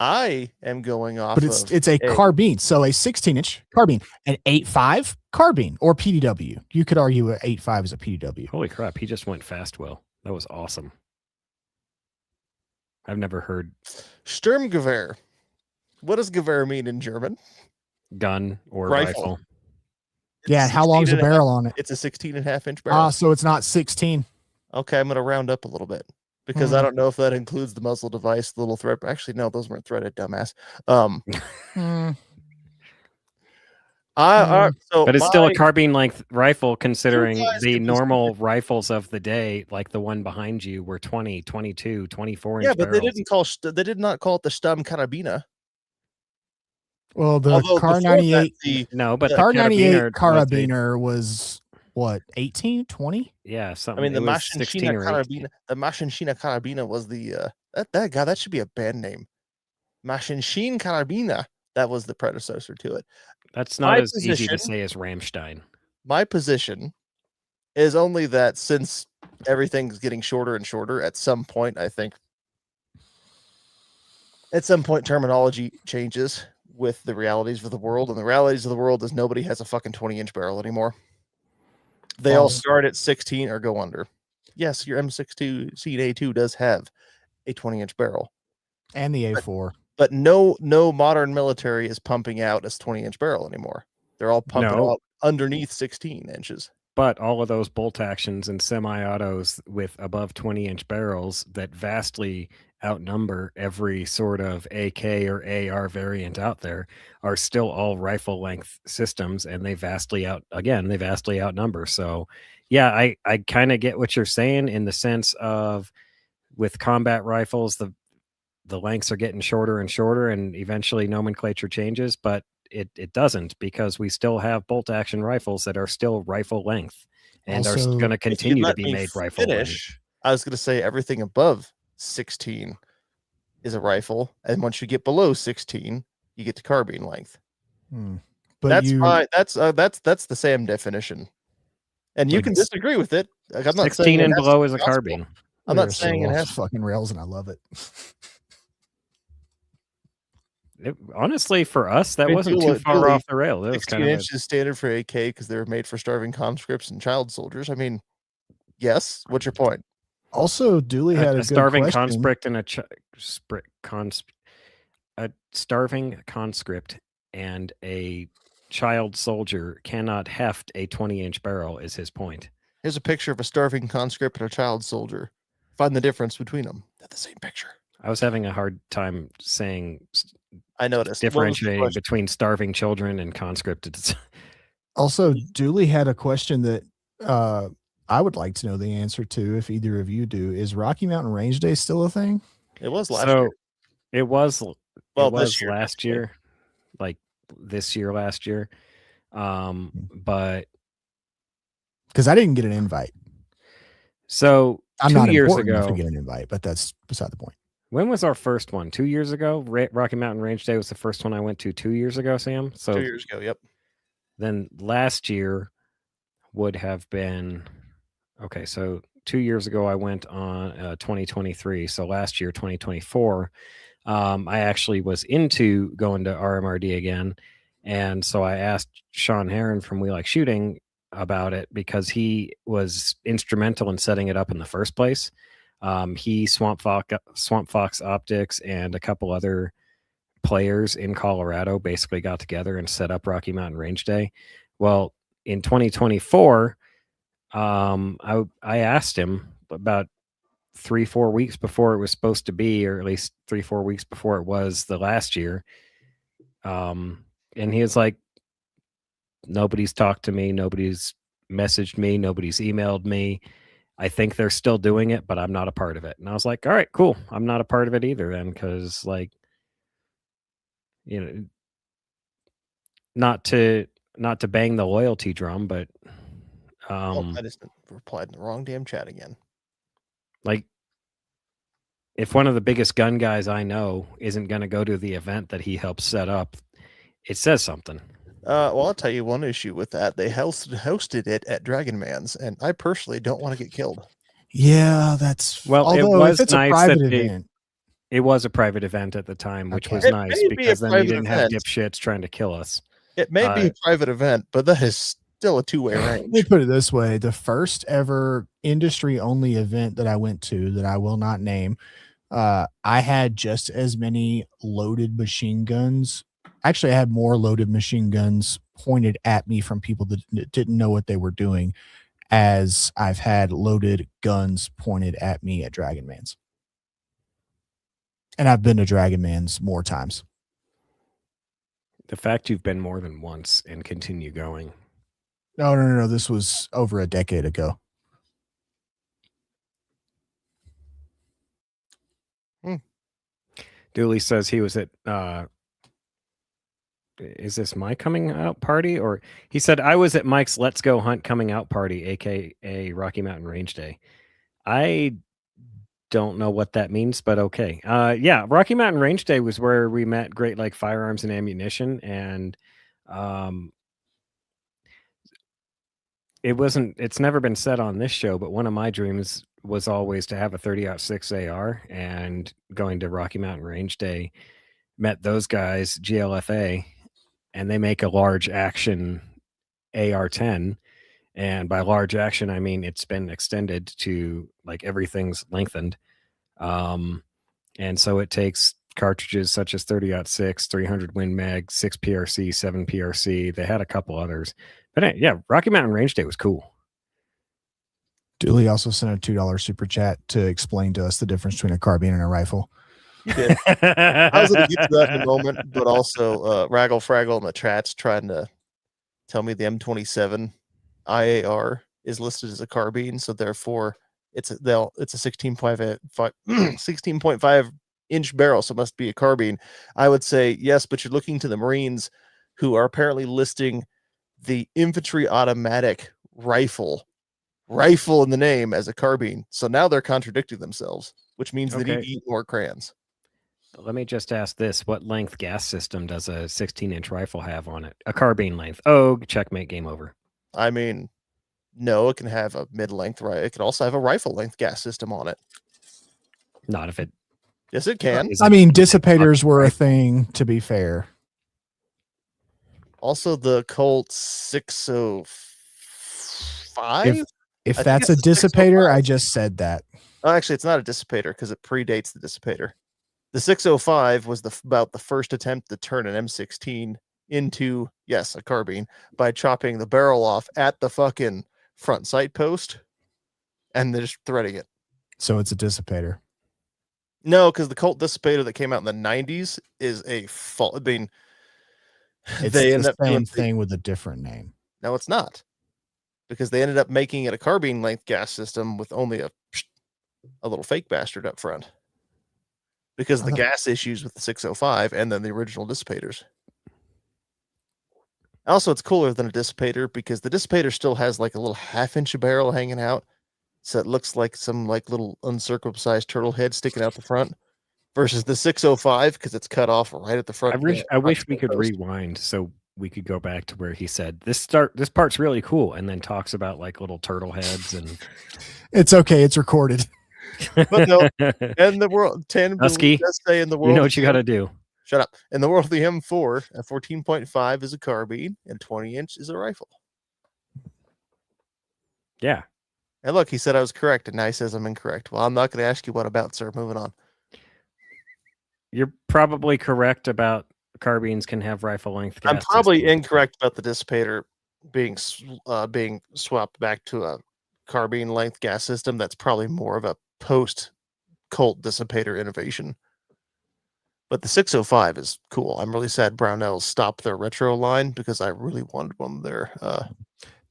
Speaker 1: I am going off.
Speaker 3: But it's a carbine. So a 16-inch carbine, an 8.5 carbine or PDW. You could argue an 8.5 is a PDW.
Speaker 2: Holy crap! He just went fast. Will that was awesome. I've never heard
Speaker 1: Sturmgewehr. What does Gewehr mean in German?
Speaker 2: Gun or rifle.
Speaker 3: Yeah, how long's the barrel on it?
Speaker 1: It's a 16.5-inch barrel.
Speaker 3: So it's not 16.
Speaker 1: Okay, I'm going to round up a little bit because I don't know if that includes the muzzle device, the little thread. Actually, no, those weren't threaded, dumbass.
Speaker 2: But it's still a carbine length rifle considering the normal rifles of the day, like the one behind you, were 20, 22, 24 inch
Speaker 1: but
Speaker 2: barrels.
Speaker 1: they did not call it the Stammkarabiner.
Speaker 3: Well, the Car 98
Speaker 2: but
Speaker 3: Car 98 Carabiner was what, 18, 20?
Speaker 2: Yeah, something.
Speaker 1: I mean, the Maschinenschina Carabiner was the that should be a band name. Maschinenschina Carabiner. That was the predecessor to it.
Speaker 2: That's not as easy to say as Rammstein.
Speaker 1: My position is only that since everything's getting shorter and shorter, at some point, I think, terminology changes with the realities of the world. And the realities of the world is nobody has a fucking 20-inch barrel anymore. They all start at 16 or go under. Yes, your M62 A2 does have a 20-inch barrel.
Speaker 3: And the A4.
Speaker 1: But no modern military is pumping out a 20-inch barrel anymore. They're all pumping out underneath 16 inches.
Speaker 2: But all of those bolt actions and semi-autos with above 20-inch barrels that vastly outnumber every sort of AK or AR variant out there are still all rifle length systems, and they vastly outnumber. So yeah, I kind of get what you're saying in the sense of with combat rifles, the lengths are getting shorter and shorter, and eventually nomenclature changes, but it doesn't, because we still have bolt action rifles that are still rifle length and are
Speaker 3: Also,
Speaker 2: going to
Speaker 1: If you'd
Speaker 2: continue to
Speaker 1: let
Speaker 2: be
Speaker 1: me
Speaker 2: made rifle length.
Speaker 1: finish, I was going to say everything above 16 is a rifle, and once you get below 16, you get to carbine length.
Speaker 3: But
Speaker 1: That's
Speaker 3: you,
Speaker 1: fine. That's the same definition, and you
Speaker 2: Like
Speaker 1: can disagree with it. Like, I'm not saying
Speaker 2: 16
Speaker 1: it
Speaker 2: and
Speaker 1: has to
Speaker 2: below
Speaker 1: be
Speaker 2: is a
Speaker 1: gospel.
Speaker 2: carbine.
Speaker 1: I'm
Speaker 3: they're
Speaker 1: not
Speaker 3: so
Speaker 1: saying it
Speaker 3: off
Speaker 1: has
Speaker 3: the
Speaker 1: to.
Speaker 3: fucking rails, and I love it.
Speaker 2: Honestly, for us, that
Speaker 1: I mean,
Speaker 2: wasn't too far
Speaker 1: Dooley,
Speaker 2: off the rail. It was
Speaker 1: 16
Speaker 2: kind of
Speaker 1: inches standard for AK because they were made for starving conscripts and child soldiers. I mean, yes. What's your point?
Speaker 3: Also, Dooley had a
Speaker 2: a
Speaker 3: good
Speaker 2: starving
Speaker 3: question.
Speaker 2: conscript and a starving conscript and a child soldier cannot heft a 20-inch barrel, is his point.
Speaker 1: Here's a picture of a starving conscript and a child soldier. Find the difference between them. They're the same picture.
Speaker 2: I was having a hard time saying
Speaker 1: I noticed.
Speaker 2: differentiating between starving children and conscripted.
Speaker 3: Also, Dooley had a question that I would like to know the answer to, if either of you do. Is Rocky Mountain Range Day still a thing?
Speaker 1: It was last year.
Speaker 2: It was.
Speaker 1: Well,
Speaker 2: it was
Speaker 1: this year,
Speaker 2: last
Speaker 1: technically.
Speaker 2: year, like this year, last year. But
Speaker 3: Because I didn't get an invite.
Speaker 2: so
Speaker 3: I'm
Speaker 2: 2
Speaker 3: not
Speaker 2: years
Speaker 3: important enough to
Speaker 2: ago,
Speaker 3: get an invite, but that's beside the point.
Speaker 2: when was our first one? 2 years ago. Rocky Mountain Range Day was the first one I went to 2 years ago, Sam. So
Speaker 1: 2 years ago. Yep.
Speaker 2: then last year would have been okay. So 2 years ago I went on 2023. So last year, 2024, I actually was into going to RMRD again, and so I asked Sean Heron from We Like Shooting about it because he was instrumental in setting it up in the first place. He Swamp Fox Optics and a couple other players in Colorado basically got together and set up Rocky Mountain Range Day. Well, in 2024, I asked him about 3-4 weeks before it was supposed to be, or at least 3-4 weeks before it was the last year. And he was like, nobody's talked to me, nobody's messaged me, nobody's emailed me. I think they're still doing it, but I'm not a part of it. And I was like, all right, cool. I'm not a part of it either then, because like, you know, not to bang the loyalty drum, but
Speaker 1: I just replied in the wrong damn chat again.
Speaker 2: like, if one of the biggest gun guys I know isn't going to go to the event that he helped set up, it says something.
Speaker 1: Well, I'll tell you one issue with that. They hosted it at Dragon Man's, and I personally don't want to get killed.
Speaker 3: Yeah, that's
Speaker 2: Well,
Speaker 3: although
Speaker 2: it was
Speaker 3: if it's
Speaker 2: nice
Speaker 3: a private
Speaker 2: that
Speaker 3: event.
Speaker 2: It was a private event at the time, which
Speaker 3: Okay.
Speaker 2: was
Speaker 1: It
Speaker 2: nice
Speaker 1: may be a
Speaker 2: because then you
Speaker 1: private
Speaker 2: didn't have
Speaker 1: event.
Speaker 2: dipshits trying to kill us.
Speaker 1: It may be a private event, but that is still a two-way
Speaker 3: Let me
Speaker 1: range.
Speaker 3: put it this way. The first ever industry only event that I went to, that I will not name, I had just as many loaded machine guns. Actually, I had more loaded machine guns pointed at me from people that didn't know what they were doing, as I've had loaded guns pointed at me at Dragon Man's. And I've been to Dragon Man's more times.
Speaker 2: The fact you've been more than once and continue going.
Speaker 3: No. This was over a decade ago.
Speaker 2: Dooley says he was at is this my coming out party? Or he said I was at Mike's Let's Go Hunt coming out party, aka Rocky Mountain Range Day. I don't know what that means, but okay. Yeah, Rocky Mountain Range Day was where we met Great Lake Firearms and Ammunition, and it's never been said on this show, but one of my dreams was always to have a 30-06 AR, and going to Rocky Mountain Range Day, met those guys, GLFA, and they make a large action AR-10. And by large action, I mean it's been extended to like everything's lengthened. And so it takes cartridges such as 30-06, 300 Win Mag, 6 PRC, 7 PRC. They had a couple others. But yeah, Rocky Mountain Range Day was cool.
Speaker 3: Dooley also sent a $2 super chat to explain to us the difference between a carbine and a rifle.
Speaker 1: He did. I was going to get to that in a moment, but also Raggle Fraggle in the chat's trying to tell me the M27 IAR is listed as a carbine, so therefore it's a 16.5 inch barrel, so it must be a carbine. I would say yes, but you're looking to the Marines, who are apparently listing the infantry automatic rifle in the name as a carbine. So now they're contradicting themselves, which means they need to eat more crayons.
Speaker 2: Let me just ask this. What length gas system does a 16-inch rifle have on it? A carbine length. Oh, checkmate, game over.
Speaker 1: I mean, no, it can have a mid-length, right? It can also have a rifle length gas system on it.
Speaker 2: Not if it...
Speaker 1: Yes, it can.
Speaker 3: I mean, dissipators were a thing, to be fair.
Speaker 1: Also, the Colt 605?
Speaker 3: If that's a dissipator, I just said that.
Speaker 1: Oh, actually, it's not a dissipator because it predates the dissipator. The 605 was about the first attempt to turn an M16 into, yes, a carbine by chopping the barrel off at the fucking front sight post and then just threading it.
Speaker 3: So it's a dissipator.
Speaker 1: No, because the Colt dissipator that came out in the 90s is a fault. I mean,
Speaker 3: it's the same thing with a different name.
Speaker 1: No, it's not. Because they ended up making it a carbine length gas system with only a little fake bastard up front. Because of the gas issues with the 605 and then the original dissipators. Also, it's cooler than a dissipator because the dissipator still has like a little half-inch barrel hanging out. So it looks like some like little uncircumcised turtle head sticking out the front. Versus the 605 because it's cut off right at the front.
Speaker 2: I wish we could rewind so we could go back to where he said this part's really cool and then talks about like little turtle heads and
Speaker 3: it's okay, it's recorded.
Speaker 1: But no, and the world 10
Speaker 2: Husky,
Speaker 1: does say in the world,
Speaker 2: you know what you got to do.
Speaker 1: Shut up. In the world of the M4, a 14.5 is a carbine and 20-inch is a rifle.
Speaker 2: Yeah.
Speaker 1: And look, he said I was correct, and now he says I'm incorrect. Well, I'm not going to ask you what about, sir. Moving on.
Speaker 2: You're probably correct about carbines can have rifle length gas.
Speaker 1: I'm probably incorrect about the dissipator being swapped back to a carbine length gas system. That's probably more of a post Colt dissipator innovation. But the 605 is cool. I'm really sad Brownells stopped their retro line because I really wanted one of their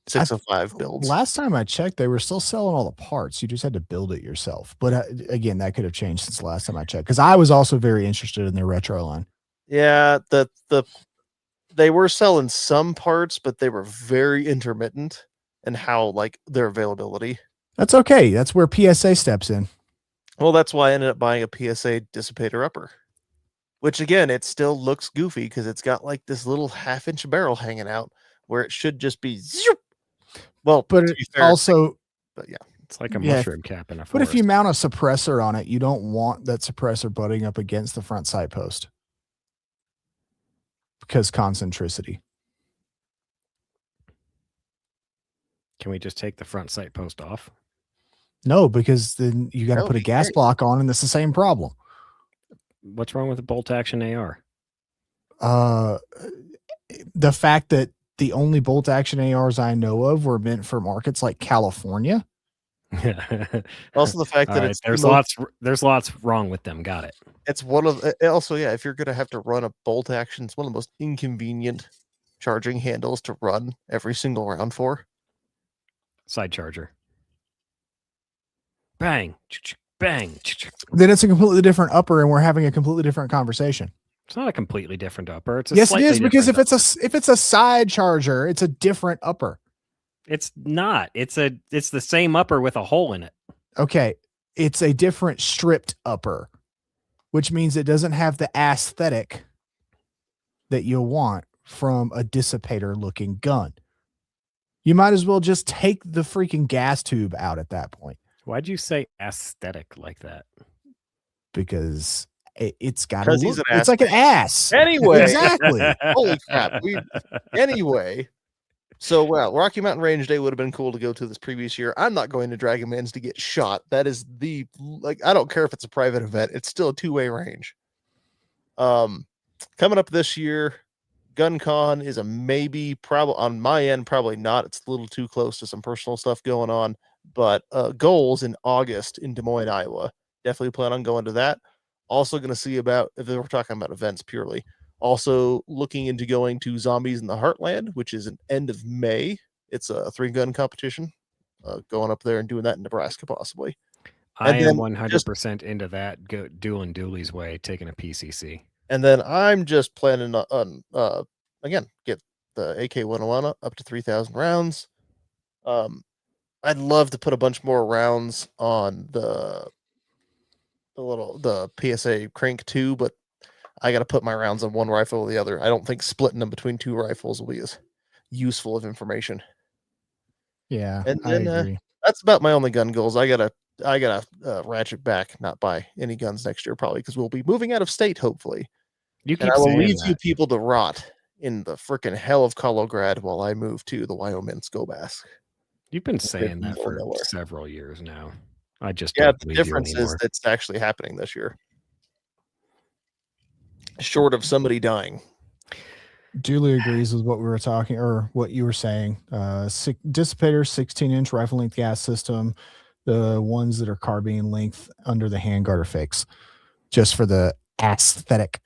Speaker 1: 605 builds.
Speaker 3: Last time I checked, they were still selling all the parts. You just had to build it yourself. But again, that could have changed since the last time I checked because I was also very interested in their retro line.
Speaker 1: Yeah, they were selling some parts, but they were very intermittent in how like their availability.
Speaker 3: That's okay. That's where PSA steps in.
Speaker 1: Well, that's why I ended up buying a PSA dissipator upper. Which again, it still looks goofy because it's got like this little half-inch barrel hanging out where it should just be zoop. Well,
Speaker 3: but it also,
Speaker 1: but yeah,
Speaker 2: it's like a mushroom cap in a forest.
Speaker 3: But if you mount a suppressor on it, you don't want that suppressor butting up against the front sight post because concentricity.
Speaker 2: Can we just take the front sight post off?
Speaker 3: No, because then you got to put a gas block on, and it's the same problem.
Speaker 2: What's wrong with the bolt action AR?
Speaker 3: The fact that the only bolt action ARs I know of were meant for markets like California.
Speaker 1: Also, the fact that
Speaker 2: there's lots wrong with them. Got it.
Speaker 1: It's one of also, yeah. If you're gonna have to run a bolt action, it's one of the most inconvenient charging handles to run every single round for.
Speaker 2: Side charger. Bang, bang.
Speaker 3: Then it's a completely different upper, and we're having a completely different conversation.
Speaker 2: It's not a completely different upper. It's a
Speaker 3: yes, it is because if it's a side charger, it's a different upper.
Speaker 2: It's not. It's the same upper with a hole in it.
Speaker 3: Okay, it's a different stripped upper, which means it doesn't have the aesthetic that you'll want from a dissipator looking gun. You might as well just take the freaking gas tube out at that point.
Speaker 2: Why'd you say aesthetic like that?
Speaker 3: Because it's got to look.
Speaker 1: It's
Speaker 3: like an ass.
Speaker 1: Anyway,
Speaker 3: exactly.
Speaker 1: Holy crap! Anyway. So, well, Rocky Mountain Range Day would have been cool to go to this previous year. I'm not going to Dragon Man's to get shot. That is I don't care if it's a private event. It's still a two-way range. Coming up this year, GunCon is a maybe, probably on my end, probably not. It's a little too close to some personal stuff going on. But goals in August in Des Moines, Iowa. Definitely plan on going to that. Also going to see about, if we're talking about events purely, also looking into going to Zombies in the Heartland, which is an end of May. It's a 3-gun competition. Going up there and doing that in Nebraska, possibly.
Speaker 2: I
Speaker 1: And
Speaker 2: am
Speaker 1: then
Speaker 2: 100% into that. Go dueling Dooley's way, taking a PCC.
Speaker 1: And then I'm just planning on again, get the AK-101 up to 3,000 rounds. I'd love to put a bunch more rounds on the PSA crank too, but I got to put my rounds on one rifle or the other. I don't think splitting them between two rifles will be as useful of information.
Speaker 3: Yeah,
Speaker 1: And
Speaker 3: I
Speaker 1: then
Speaker 3: agree.
Speaker 1: that's about my only gun goals. I gotta ratchet back, not buy any guns next year probably because we'll be moving out of state hopefully.
Speaker 2: You
Speaker 1: And
Speaker 2: keep
Speaker 1: I will
Speaker 2: saying
Speaker 1: leave you
Speaker 2: that.
Speaker 1: people to rot in the frickin' hell of Kolograd while I move to the Wyoming Skobask.
Speaker 2: You've been saying that
Speaker 1: middle of
Speaker 2: for
Speaker 1: nowhere.
Speaker 2: several years now. I just
Speaker 1: Yeah,
Speaker 2: don't
Speaker 1: the
Speaker 2: believe you
Speaker 1: difference is
Speaker 2: anymore.
Speaker 1: that's actually happening this year. Short of somebody dying.
Speaker 3: Duly agrees with what we were talking or what you were saying. Dissipator, 16-inch rifle length gas system. The ones that are carbine length under the handguard are fakes, just for the aesthetic.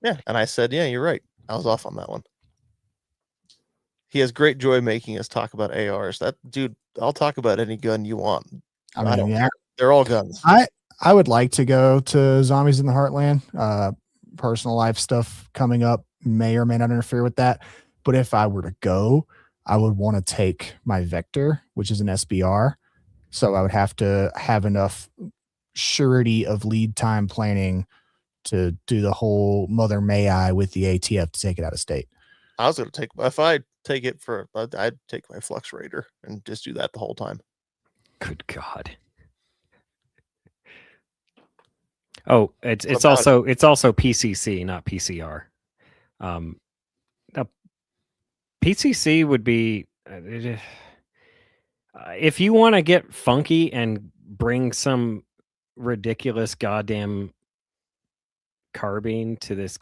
Speaker 1: Yeah, and I said, yeah, you're right. I was off on that one. He has great joy making us talk about ARs. That dude, I'll talk about any gun you want.
Speaker 3: I mean,
Speaker 1: don't
Speaker 3: yeah,
Speaker 1: care. They're all guns.
Speaker 3: I would like to go to Zombies in the Heartland. Personal life stuff coming up may or may not interfere with that. But if I were to go, I would want to take my Vector, which is an SBR. So I would have to have enough surety of lead time planning to do the whole mother may I with the ATF to take it out of state.
Speaker 1: I was gonna take if I take it for I'd take my Flux Raider and just do that the whole time.
Speaker 2: Good God. Oh, it's
Speaker 1: about
Speaker 2: also PCC, not PCR. Now, PCC would be if you want to get funky and bring some ridiculous goddamn carbine to this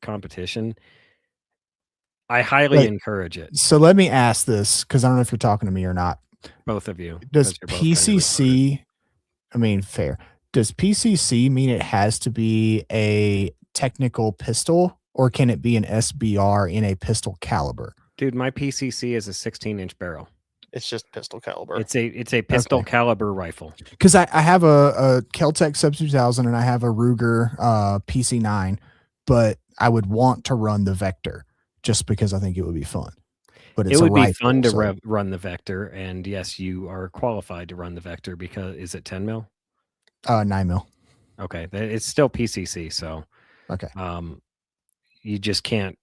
Speaker 2: competition, I highly encourage it.
Speaker 3: So let me ask this because I don't know if you're talking to me or not.
Speaker 2: Both of you.
Speaker 3: Does
Speaker 2: 'cause you're both kinda retarded.
Speaker 3: PCC? I mean, fair. Does PCC mean it has to be a technical pistol, or can it be an SBR in a pistol caliber?
Speaker 2: Dude, my PCC is a 16-inch barrel.
Speaker 1: It's just pistol caliber.
Speaker 2: It's a pistol caliber rifle.
Speaker 3: Because I have a Keltec Sub 2000 and I have a Ruger PC9, but I would want to run the Vector just because I think it would be fun. But it's
Speaker 2: it would be
Speaker 3: rifle,
Speaker 2: fun to
Speaker 3: so.
Speaker 2: run the Vector, and yes, you are qualified to run the Vector because is it 10 mil?
Speaker 3: 9 mil.
Speaker 2: Okay, it's still PCC, so
Speaker 3: okay.
Speaker 2: You just can't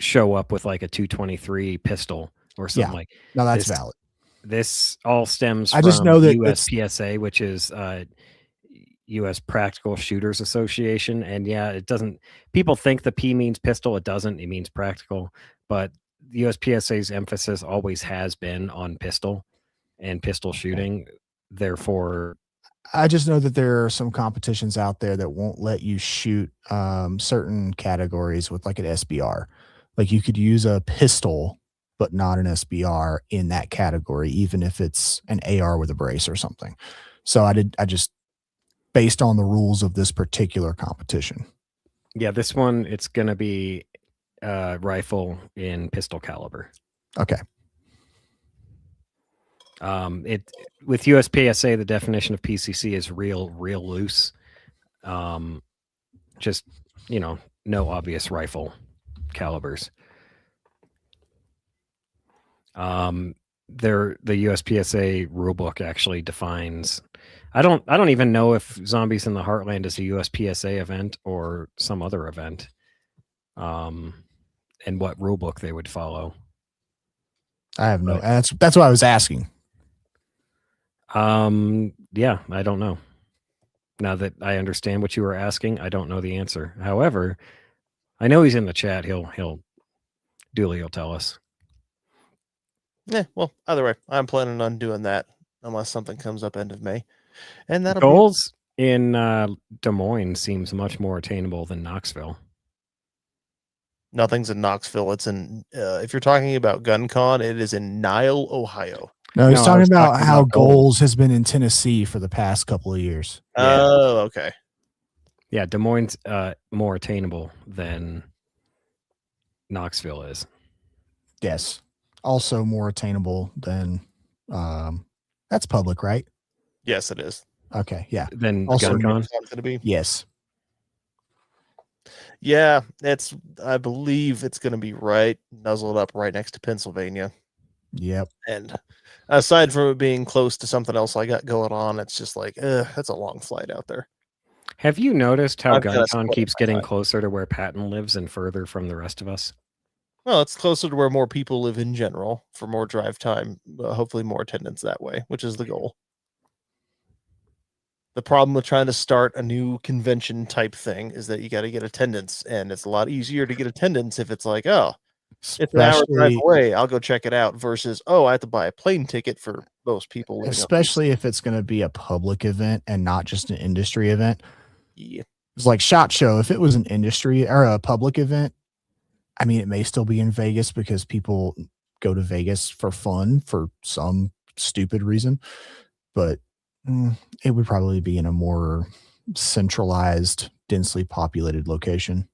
Speaker 2: show up with like a 223 pistol or something like.
Speaker 3: No, that's valid.
Speaker 2: This all stems
Speaker 3: I
Speaker 2: from
Speaker 3: just know that
Speaker 2: USPSA, which is U.S. Practical Shooters Association, and yeah, it doesn't. People think the P means pistol. It doesn't. It means practical, but the USPSA's emphasis always has been on pistol and pistol shooting. Therefore,
Speaker 3: I just know that there are some competitions out there that won't let you shoot certain categories with like an SBR. Like you could use a pistol, but not an SBR in that category, even if it's an AR with a brace or something. So I just based on the rules of this particular competition.
Speaker 2: Yeah, this one, it's going to be rifle in pistol caliber.
Speaker 3: Okay.
Speaker 2: It with USPSA, the definition of PCC is real loose. Just, no obvious rifle calibers. The USPSA rulebook actually defines. I don't even know if Zombies in the Heartland is a USPSA event or some other event. And what rulebook they would follow.
Speaker 3: I have no. That's what I was asking.
Speaker 2: Yeah, I don't know. Now that I understand what you were asking, I don't know the answer. However, I know he's in the chat. Dooley will tell us.
Speaker 1: Yeah, well, either way, I'm planning on doing that unless something comes up end of May. And that'll
Speaker 2: goals in Des Moines seems much more attainable than Knoxville.
Speaker 1: Nothing's in Knoxville. It's in if you're talking about GunCon, it is in Niles, Ohio.
Speaker 3: No, he's talking about how goals has been in Tennessee for the past couple of years.
Speaker 2: Yeah.
Speaker 1: Oh, okay.
Speaker 2: Yeah, Des Moines more attainable than Knoxville is.
Speaker 3: Yes. Also more attainable than that's public, right?
Speaker 1: Yes, it is.
Speaker 3: Okay, yeah.
Speaker 2: Than
Speaker 3: Also,
Speaker 2: GunCon?
Speaker 1: It's not going to be.
Speaker 3: Yes.
Speaker 1: Yeah, I believe it's going to be right nuzzled up right next to Pennsylvania.
Speaker 3: Yep.
Speaker 1: And aside from it being close to something else I got going on, it's just like, that's a long flight out there.
Speaker 2: Have you noticed how
Speaker 1: I've gotta
Speaker 2: GunCon
Speaker 1: split
Speaker 2: keeps
Speaker 1: my
Speaker 2: getting
Speaker 1: time.
Speaker 2: closer to where Patton lives and further from the rest of us?
Speaker 1: Well, it's closer to where more people live in general for more drive time, hopefully more attendance that way, which is the goal. The problem with trying to start a new convention type thing is that you got to get attendance, and it's a lot easier to get attendance if it's like, oh, it's an hour drive away, I'll go check it out, versus, oh, I have to buy a plane ticket for most people.
Speaker 3: Especially if it's going to be a public event and not just an industry event.
Speaker 1: Yeah.
Speaker 3: It's like SHOT Show. If it was an industry or a public event, I mean, it may still be in Vegas because people go to Vegas for fun for some stupid reason, but it would probably be in a more centralized, densely populated location.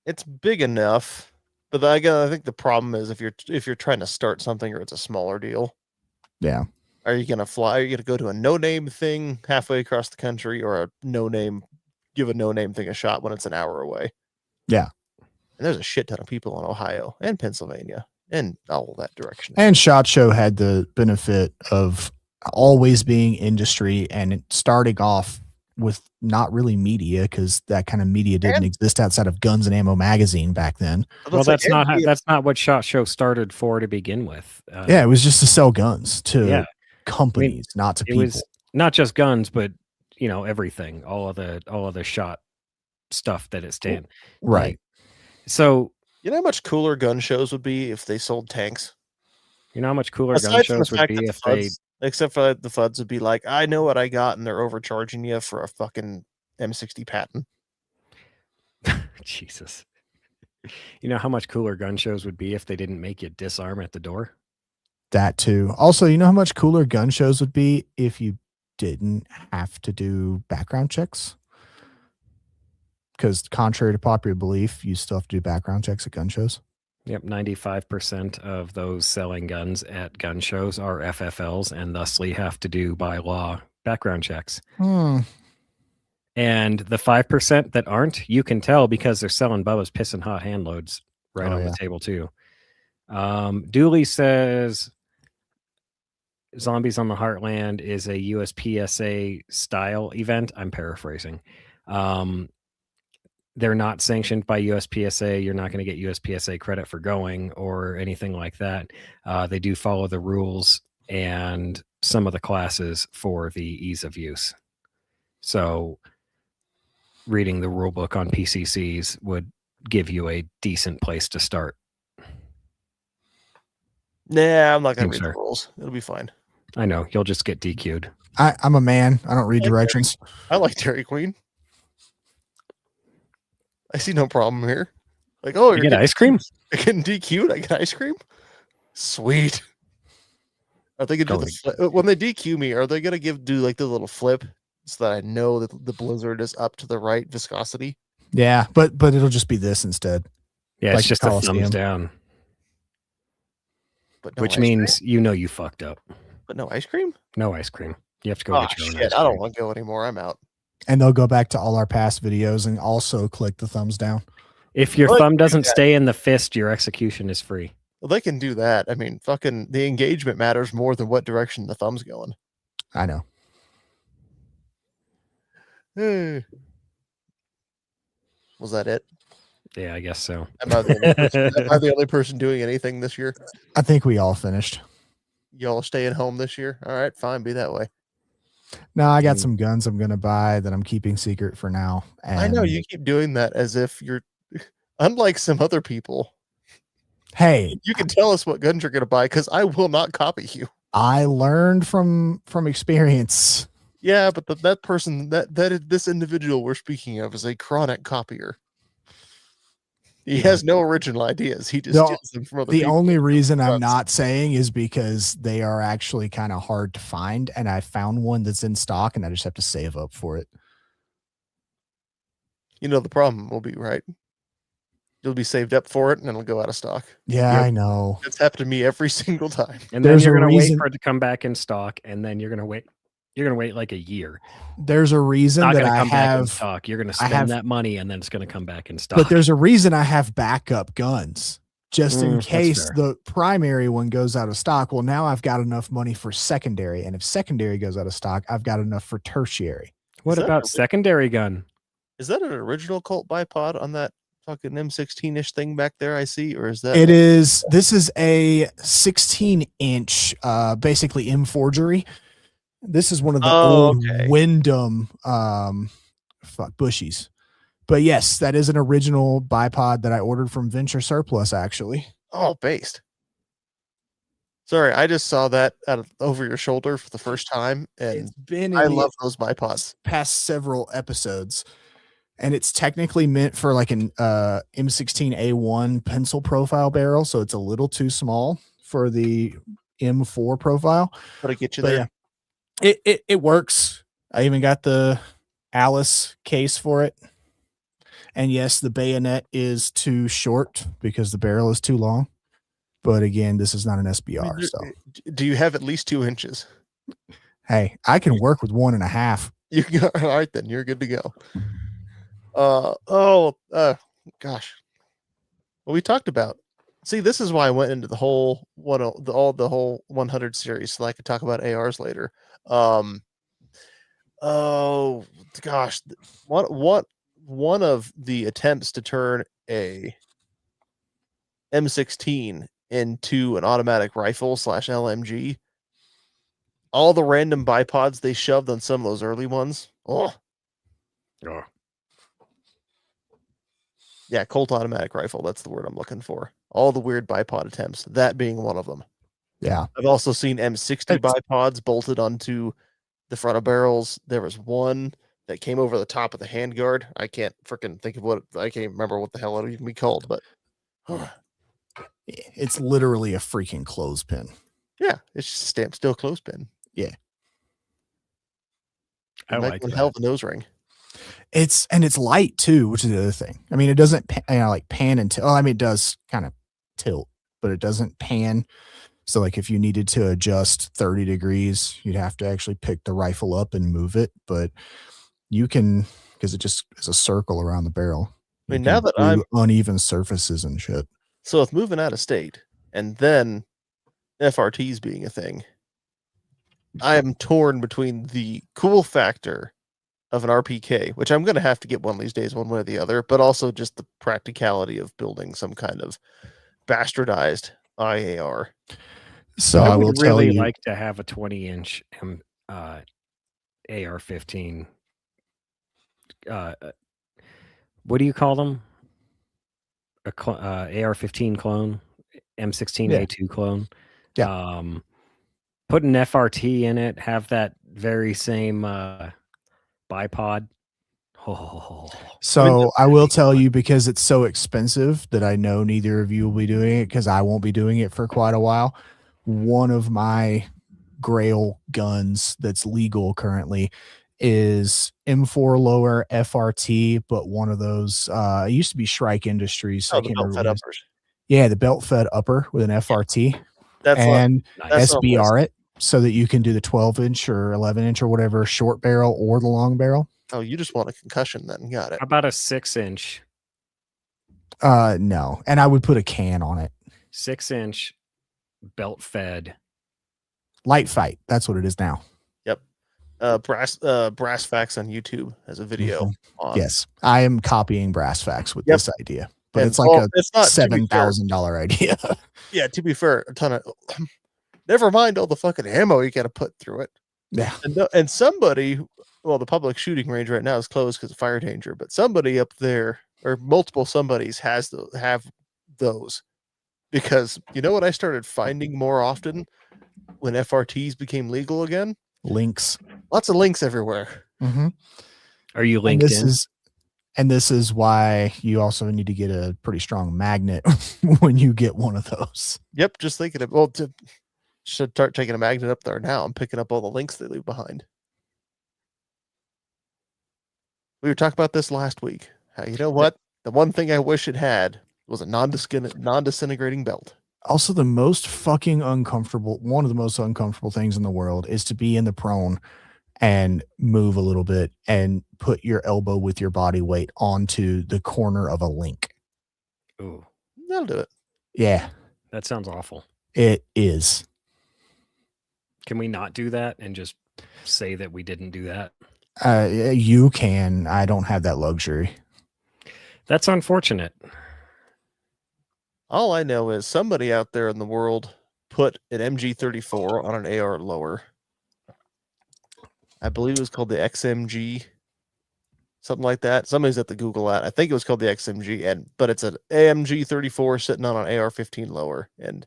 Speaker 1: It's big enough, but I think the problem is if you're trying to start something or it's a smaller deal.
Speaker 3: Yeah.
Speaker 1: Are you gonna fly? Are you gonna go to a no-name thing halfway across the country, or give a no-name thing a shot when it's an hour away?
Speaker 3: Yeah.
Speaker 1: And there's a shit ton of people in Ohio and Pennsylvania and all that direction.
Speaker 3: And SHOT Show had the benefit of always being industry and starting off with not really media, because that kind of media didn't exist outside of Guns and Ammo magazine back then.
Speaker 2: Well, that's not what SHOT Show started for to begin with.
Speaker 3: Yeah, it was just to sell guns to companies, not to people.
Speaker 2: It was not just guns, but everything, all of the shot stuff that it stands.
Speaker 3: Right.
Speaker 2: Like, so
Speaker 1: you know how much cooler gun shows would be if they sold tanks?
Speaker 2: You know how much cooler gun shows would be if they,
Speaker 1: except for the FUDs would be like, I know what I got, and they're overcharging you for a fucking M60 Patton.
Speaker 2: Jesus. You know how much cooler gun shows would be if they didn't make you disarm at the door?
Speaker 3: That too. Also, you know how much cooler gun shows would be if you didn't have to do background checks? Because contrary to popular belief, you still have to do background checks at gun shows.
Speaker 2: Yep, 95% of those selling guns at gun shows are FFLs and thusly have to do by law background checks. And the 5% that aren't, you can tell because they're selling Bubba's Piss and Hot hand loads right on the table too. Dooley says Zombies on the Heartland is a USPSA style event. I'm paraphrasing. They're not sanctioned by USPSA. You're not going to get USPSA credit for going or anything like that. They do follow the rules and some of the classes for the ease of use. So reading the rule book on PCCs would give you a decent place to start.
Speaker 1: Nah, I'm not going to read the rules. It'll be fine.
Speaker 2: I know. You'll just get DQ'd.
Speaker 3: I'm a man. I don't read directions.
Speaker 1: I like Dairy Queen. I see no problem here. Like, oh,
Speaker 2: you get ice cream?
Speaker 1: You're getting DQ'd? I get ice cream? Sweet. Are they gonna do when they DQ me, are they gonna do like the little flip so that I know that the blizzard is up to the right viscosity?
Speaker 3: Yeah, but it'll just be this instead.
Speaker 2: Yeah, like it's just a thumbs down. But no which means cream? You fucked up.
Speaker 1: But no ice cream?
Speaker 2: No ice cream. You have to go get your own ice cream.
Speaker 1: I don't want to go anymore. I'm out.
Speaker 3: And they'll go back to all our past videos and also click the thumbs down.
Speaker 2: If your thumb doesn't stay in the fist, your execution is free.
Speaker 1: Well, they can do that. I mean, fucking the engagement matters more than what direction the thumb's going.
Speaker 3: I know.
Speaker 1: Was that it?
Speaker 2: Yeah, I guess so.
Speaker 1: Am I the only person doing anything this year?
Speaker 3: I think we all finished.
Speaker 1: Y'all staying home this year? All right, fine. Be that way.
Speaker 3: No, I got some guns I'm going to buy that I'm keeping secret for now. And
Speaker 1: I know you keep doing that as if you're unlike some other people.
Speaker 3: Hey,
Speaker 1: you can tell us what guns you're going to buy because I will not copy you.
Speaker 3: I learned from experience.
Speaker 1: Yeah, but that person, this individual we're speaking of is a chronic copier. He has no original ideas. He just steals them from other people.
Speaker 3: The only reason I'm not saying is because they are actually kind of hard to find, and I found one that's in stock, and I just have to save up for it.
Speaker 1: You know, the problem will be, right? You'll be saved up for it, and it'll go out of stock.
Speaker 3: Yeah, I know.
Speaker 1: It's happened to me every single time.
Speaker 2: And then you're going to wait for it to come back in stock, and then you're going to wait You're gonna wait like a year.
Speaker 3: There's a reason
Speaker 2: Not
Speaker 3: that
Speaker 2: gonna
Speaker 3: I
Speaker 2: come back in
Speaker 3: have,
Speaker 2: stock. You're gonna
Speaker 3: I have,
Speaker 2: spend that money and then it's gonna come back in stock.
Speaker 3: but there's a reason I have backup guns just in
Speaker 2: That's
Speaker 3: case
Speaker 2: fair.
Speaker 3: the primary one goes out of stock. Well, now I've got enough money for secondary, and if secondary goes out of stock, I've got enough for tertiary.
Speaker 2: What
Speaker 1: that
Speaker 2: about
Speaker 1: a-
Speaker 2: secondary gun?
Speaker 1: Is that an original Colt bipod on that fucking M16-ish thing back there I see? Or is that
Speaker 3: It is. This is a 16-inch, basically M forgery. This is one of the old
Speaker 1: okay.
Speaker 3: Wyndham, bushies. But yes, that is an original bipod that I ordered from Venture Surplus, actually.
Speaker 1: Oh, based. Sorry, I just saw that over your shoulder for the first time, and
Speaker 3: It's been
Speaker 1: I
Speaker 3: in
Speaker 1: love those bipods.
Speaker 3: past several episodes, and it's technically meant for like an M16A1 pencil profile barrel, so it's a little too small for the M4 profile.
Speaker 1: But I get you
Speaker 3: But
Speaker 1: there.
Speaker 3: yeah, it works. I even got the Alice case for it. And yes, the bayonet is too short because the barrel is too long. But again, this is not an SBR.
Speaker 1: I mean,
Speaker 3: So
Speaker 1: do you have at least 2 inches?
Speaker 3: hey, I can work with 1.5.
Speaker 1: You all right then? You're good to go. Gosh. Well, we talked about. See, this is why I went into the whole the whole 100 series, so I could talk about ARs later. Oh gosh, one of the attempts to turn a M16 into an automatic rifle / LMG. All the random bipods they shoved on some of those early ones. Oh, yeah, Colt automatic rifle. That's the word I'm looking for. All the weird bipod attempts, that being one of them.
Speaker 3: Yeah.
Speaker 1: I've also seen M60 bipods bolted onto the front of barrels. There was one that came over the top of the handguard. I can't freaking think of I can't remember what the hell it would even be called, but
Speaker 3: It's literally a freaking clothespin.
Speaker 1: yeah, it's just a stamped steel clothespin.
Speaker 3: Yeah.
Speaker 2: I like that.
Speaker 1: Hell of a nose ring.
Speaker 3: It's light too, which is the other thing. I mean, it doesn't like pan and tilt. I mean, it does kind of tilt, but it doesn't pan. So like if you needed to adjust 30 degrees, you'd have to actually pick the rifle up and move it. But you can, because it just is a circle around the barrel.
Speaker 1: I mean, now that
Speaker 3: I'm uneven surfaces and shit.
Speaker 1: So with moving out of state and then FRTs being a thing, I am torn between the cool factor of an RPK, which I'm going to have to get one of these days, one way or the other, but also just the practicality of building some kind of bastardized IAR.
Speaker 3: So I will tell you,
Speaker 2: like to have a 20-inch AR-15. What do you call them? AR-15 clone, M16A2 clone.
Speaker 3: Yeah.
Speaker 2: Put an FRT in it. Have that very same bipod. Oh.
Speaker 3: So I will tell you, because it's so expensive that I know neither of you will be doing it, because I won't be doing it for quite a while. One of my grail guns that's legal currently is M4 lower FRT, but one of those it used to be Shrike Industries.
Speaker 1: Oh,
Speaker 3: I
Speaker 1: the
Speaker 3: can't
Speaker 1: belt
Speaker 3: remember
Speaker 1: fed
Speaker 3: what it is.
Speaker 1: uppers.
Speaker 3: Yeah, the belt fed upper with an FRT.
Speaker 1: That's
Speaker 3: and
Speaker 1: that's
Speaker 3: SBR it so that you can do the 12-inch or 11-inch or whatever short barrel or the long barrel.
Speaker 1: Oh, you just want a concussion then. Got it.
Speaker 2: How about a 6-inch?
Speaker 3: No. And I would put a can on it.
Speaker 2: 6-inch belt fed.
Speaker 3: Light fight. That's what it is now.
Speaker 1: Yep. Brass Facts on YouTube has a video on.
Speaker 3: Yes. I am copying Brass Facts with this idea. But
Speaker 1: And
Speaker 3: it's like
Speaker 1: it's not
Speaker 3: $7,000 idea.
Speaker 1: Yeah, to be fair, a ton of never mind all the fucking ammo you got to put through it.
Speaker 3: Yeah.
Speaker 1: And somebody, well, the public shooting range right now is closed because of fire danger, but somebody up there, or multiple somebodies, have those, because you know what I started finding more often when FRTs became legal again?
Speaker 3: Links.
Speaker 1: Lots of links everywhere.
Speaker 3: Mm-hmm.
Speaker 2: Are you linked in?
Speaker 3: And this is why you also need to get a pretty strong magnet when you get one of those.
Speaker 1: Yep, just thinking of should start taking a magnet up there now. I'm picking up all the links they leave behind. We were talking about this last week. You know what? The one thing I wish it had was a non-disintegrating belt.
Speaker 3: Also, one of the most uncomfortable things in the world is to be in the prone and move a little bit and put your elbow with your body weight onto the corner of a link.
Speaker 2: Ooh,
Speaker 1: That'll do it.
Speaker 3: Yeah,
Speaker 2: that sounds awful.
Speaker 3: it is.
Speaker 2: Can we not do that and just say that we didn't do that?
Speaker 3: You can. I don't have that luxury.
Speaker 2: That's unfortunate.
Speaker 1: All I know is somebody out there in the world put an MG34 on an AR lower. I believe it was called the XMG, something like that. Somebody's at the Google at. I think it was called the XMG, but it's an AMG 34 sitting on an AR-15 lower. And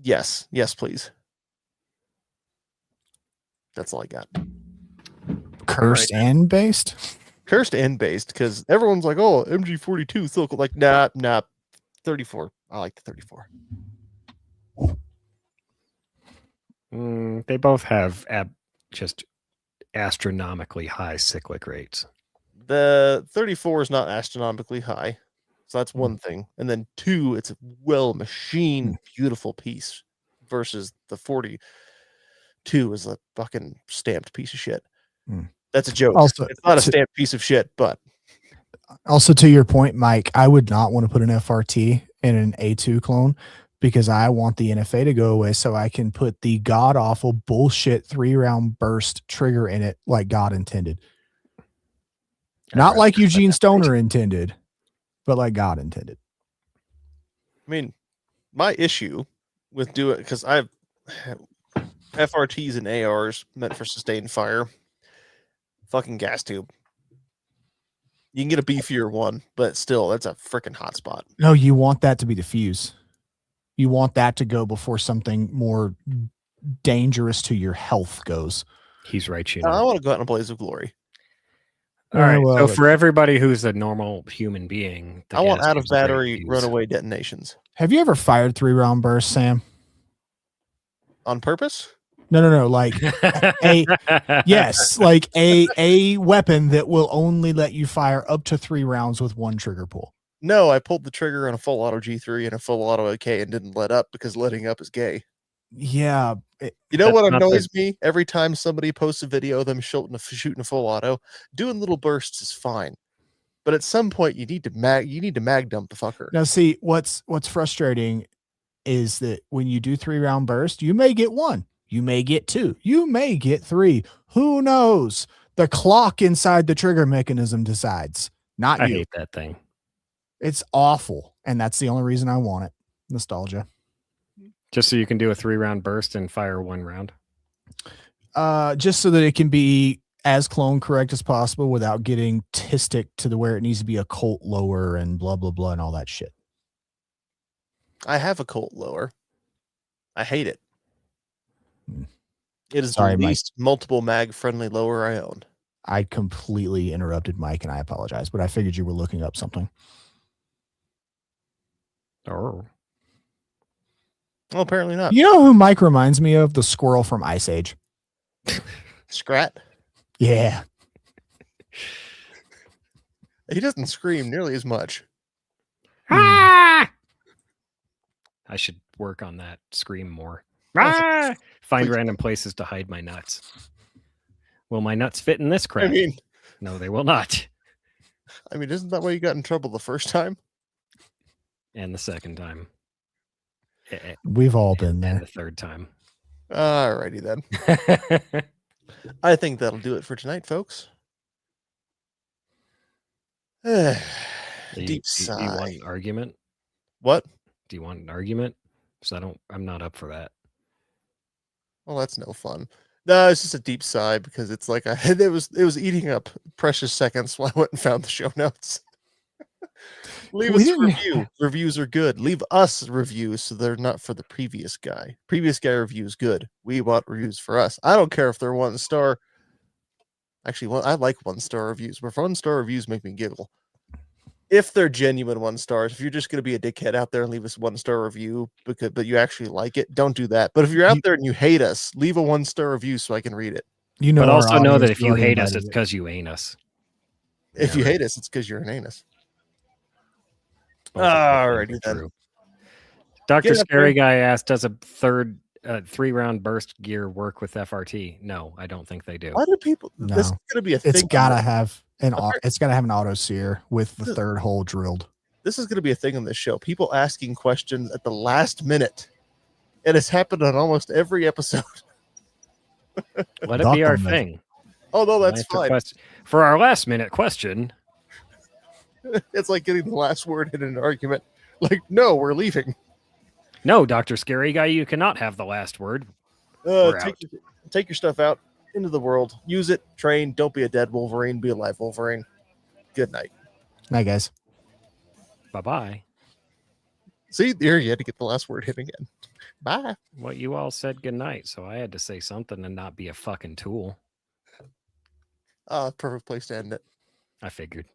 Speaker 1: yes, please. That's all I got.
Speaker 3: Cursed and based?
Speaker 1: Cursed and based, because everyone's like, oh, MG42 still cool. Like, nah, 34. I like the 34.
Speaker 2: They both have just astronomically high cyclic rates.
Speaker 1: The 34 is not astronomically high. So that's one thing. And then two, it's a well-machined, beautiful piece versus the 42 is a fucking stamped piece of shit. That's a joke.
Speaker 3: Also,
Speaker 1: it's not a stamped piece of shit, but
Speaker 3: also to your point, Mike, I would not want to put an FRT in an A2 clone because I want the NFA to go away so I can put the god awful bullshit 3-round burst trigger in it like God intended. Not like Eugene Stoner intended, but like God intended.
Speaker 1: I mean, my issue with doing, because I have FRTs and ARs meant for sustained fire, fucking gas tube. You can get a beefier one, but still, that's a freaking hot spot.
Speaker 3: No, you want that to be the fuse. You want that to go before something more dangerous to your health goes.
Speaker 2: He's right,
Speaker 1: I want to go out in a blaze of glory.
Speaker 2: All right. So for everybody who's a normal human being,
Speaker 1: I want out of battery runaway detonations.
Speaker 3: Have you ever fired 3-round bursts, Sam?
Speaker 1: On purpose?
Speaker 3: No. Like like a weapon that will only let you fire up to 3 rounds with one trigger pull.
Speaker 1: No, I pulled the trigger on a full auto G3 and a full auto AK and didn't let up because letting up is gay.
Speaker 3: Yeah.
Speaker 1: You know what annoys me? Every time somebody posts a video of them shooting a full auto, doing little bursts is fine. But at some point you need to mag dump the fucker.
Speaker 3: Now see, what's frustrating is that when you do 3-round burst, you may get 1, you may get 2, you may get 3. Who knows? The clock inside the trigger mechanism decides, not you.
Speaker 2: I hate that thing.
Speaker 3: It's awful, and that's the only reason I want it. Nostalgia.
Speaker 2: Just so you can do a 3-round burst and fire 1 round?
Speaker 3: Just so that it can be as clone correct as possible without getting tistic to the where it needs to be a Colt lower and blah, blah, blah, and all that shit.
Speaker 1: I have a Colt lower. I hate it. It is the least multiple mag friendly lower I own.
Speaker 3: I completely interrupted Mike, and I apologize, but I figured you were looking up something.
Speaker 2: Oh.
Speaker 1: Well, apparently not.
Speaker 3: You know who Mike reminds me of? The squirrel from Ice Age.
Speaker 1: Scrat?
Speaker 3: Yeah.
Speaker 1: He doesn't scream nearly as much.
Speaker 2: Ah! I should work on that. Scream more. Ah! Find random places to hide my nuts. Will my nuts fit in this crap?
Speaker 1: I mean,
Speaker 2: no, they will not.
Speaker 1: I mean, isn't that why you got in trouble the first time?
Speaker 2: And the second time.
Speaker 3: We've all been there.
Speaker 2: And the third time.
Speaker 1: Alrighty then. I think that'll do it for tonight, folks. Deep sigh.
Speaker 2: Do you want an argument?
Speaker 1: What?
Speaker 2: Do you want an argument? Because I'm not up for that.
Speaker 1: Well, that's no fun. No, it's just a deep sigh because it's like it was eating up precious seconds while I went and found the show notes. Leave us a review. Reviews are good. Leave us reviews so they're not for the previous guy. Previous guy reviews good. We want reviews for us. I don't care if they're 1-star. Actually, I like 1-star reviews, but 1-star reviews make me giggle. If they're genuine 1-stars, if you're just going to be a dickhead out there and leave us 1-star review but you actually like it, don't do that. But if you're out there and you hate us, leave a 1-star review so I can read it.
Speaker 3: You know,
Speaker 2: but also know that if you hate us, it's because you ain't us.
Speaker 1: If you hate us, it's because you're an anus. Alrighty then.
Speaker 2: Dr. Scary Guy asked, does a third 3-round burst gear work with FRT? No, I don't think they do.
Speaker 1: Why do people?
Speaker 3: No.
Speaker 1: This is gonna be a thing.
Speaker 3: It's
Speaker 1: on
Speaker 3: gotta
Speaker 1: the-
Speaker 3: have it's gotta have an auto sear with the
Speaker 1: This-
Speaker 3: third hole drilled.
Speaker 1: This is gonna be a thing on this show. People asking questions at the last minute. It has happened on almost every episode.
Speaker 2: Let it be our
Speaker 3: Document.
Speaker 2: thing.
Speaker 1: Oh no, that's
Speaker 2: Answer
Speaker 1: fine.
Speaker 2: For our last minute question.
Speaker 1: It's like getting the last word in an argument. Like, no, we're leaving.
Speaker 2: No, Dr. Scary Guy, you cannot have the last word. We're out.
Speaker 1: Take your stuff out into the world. Use it. Train. Don't be a dead Wolverine. Be a live Wolverine. Good night.
Speaker 3: Night, guys.
Speaker 2: Bye-bye.
Speaker 1: See, there you had to get the last word in again. Bye.
Speaker 2: Well, you all said goodnight, so I had to say something and not be a fucking tool.
Speaker 1: Perfect place to end it.
Speaker 2: I figured.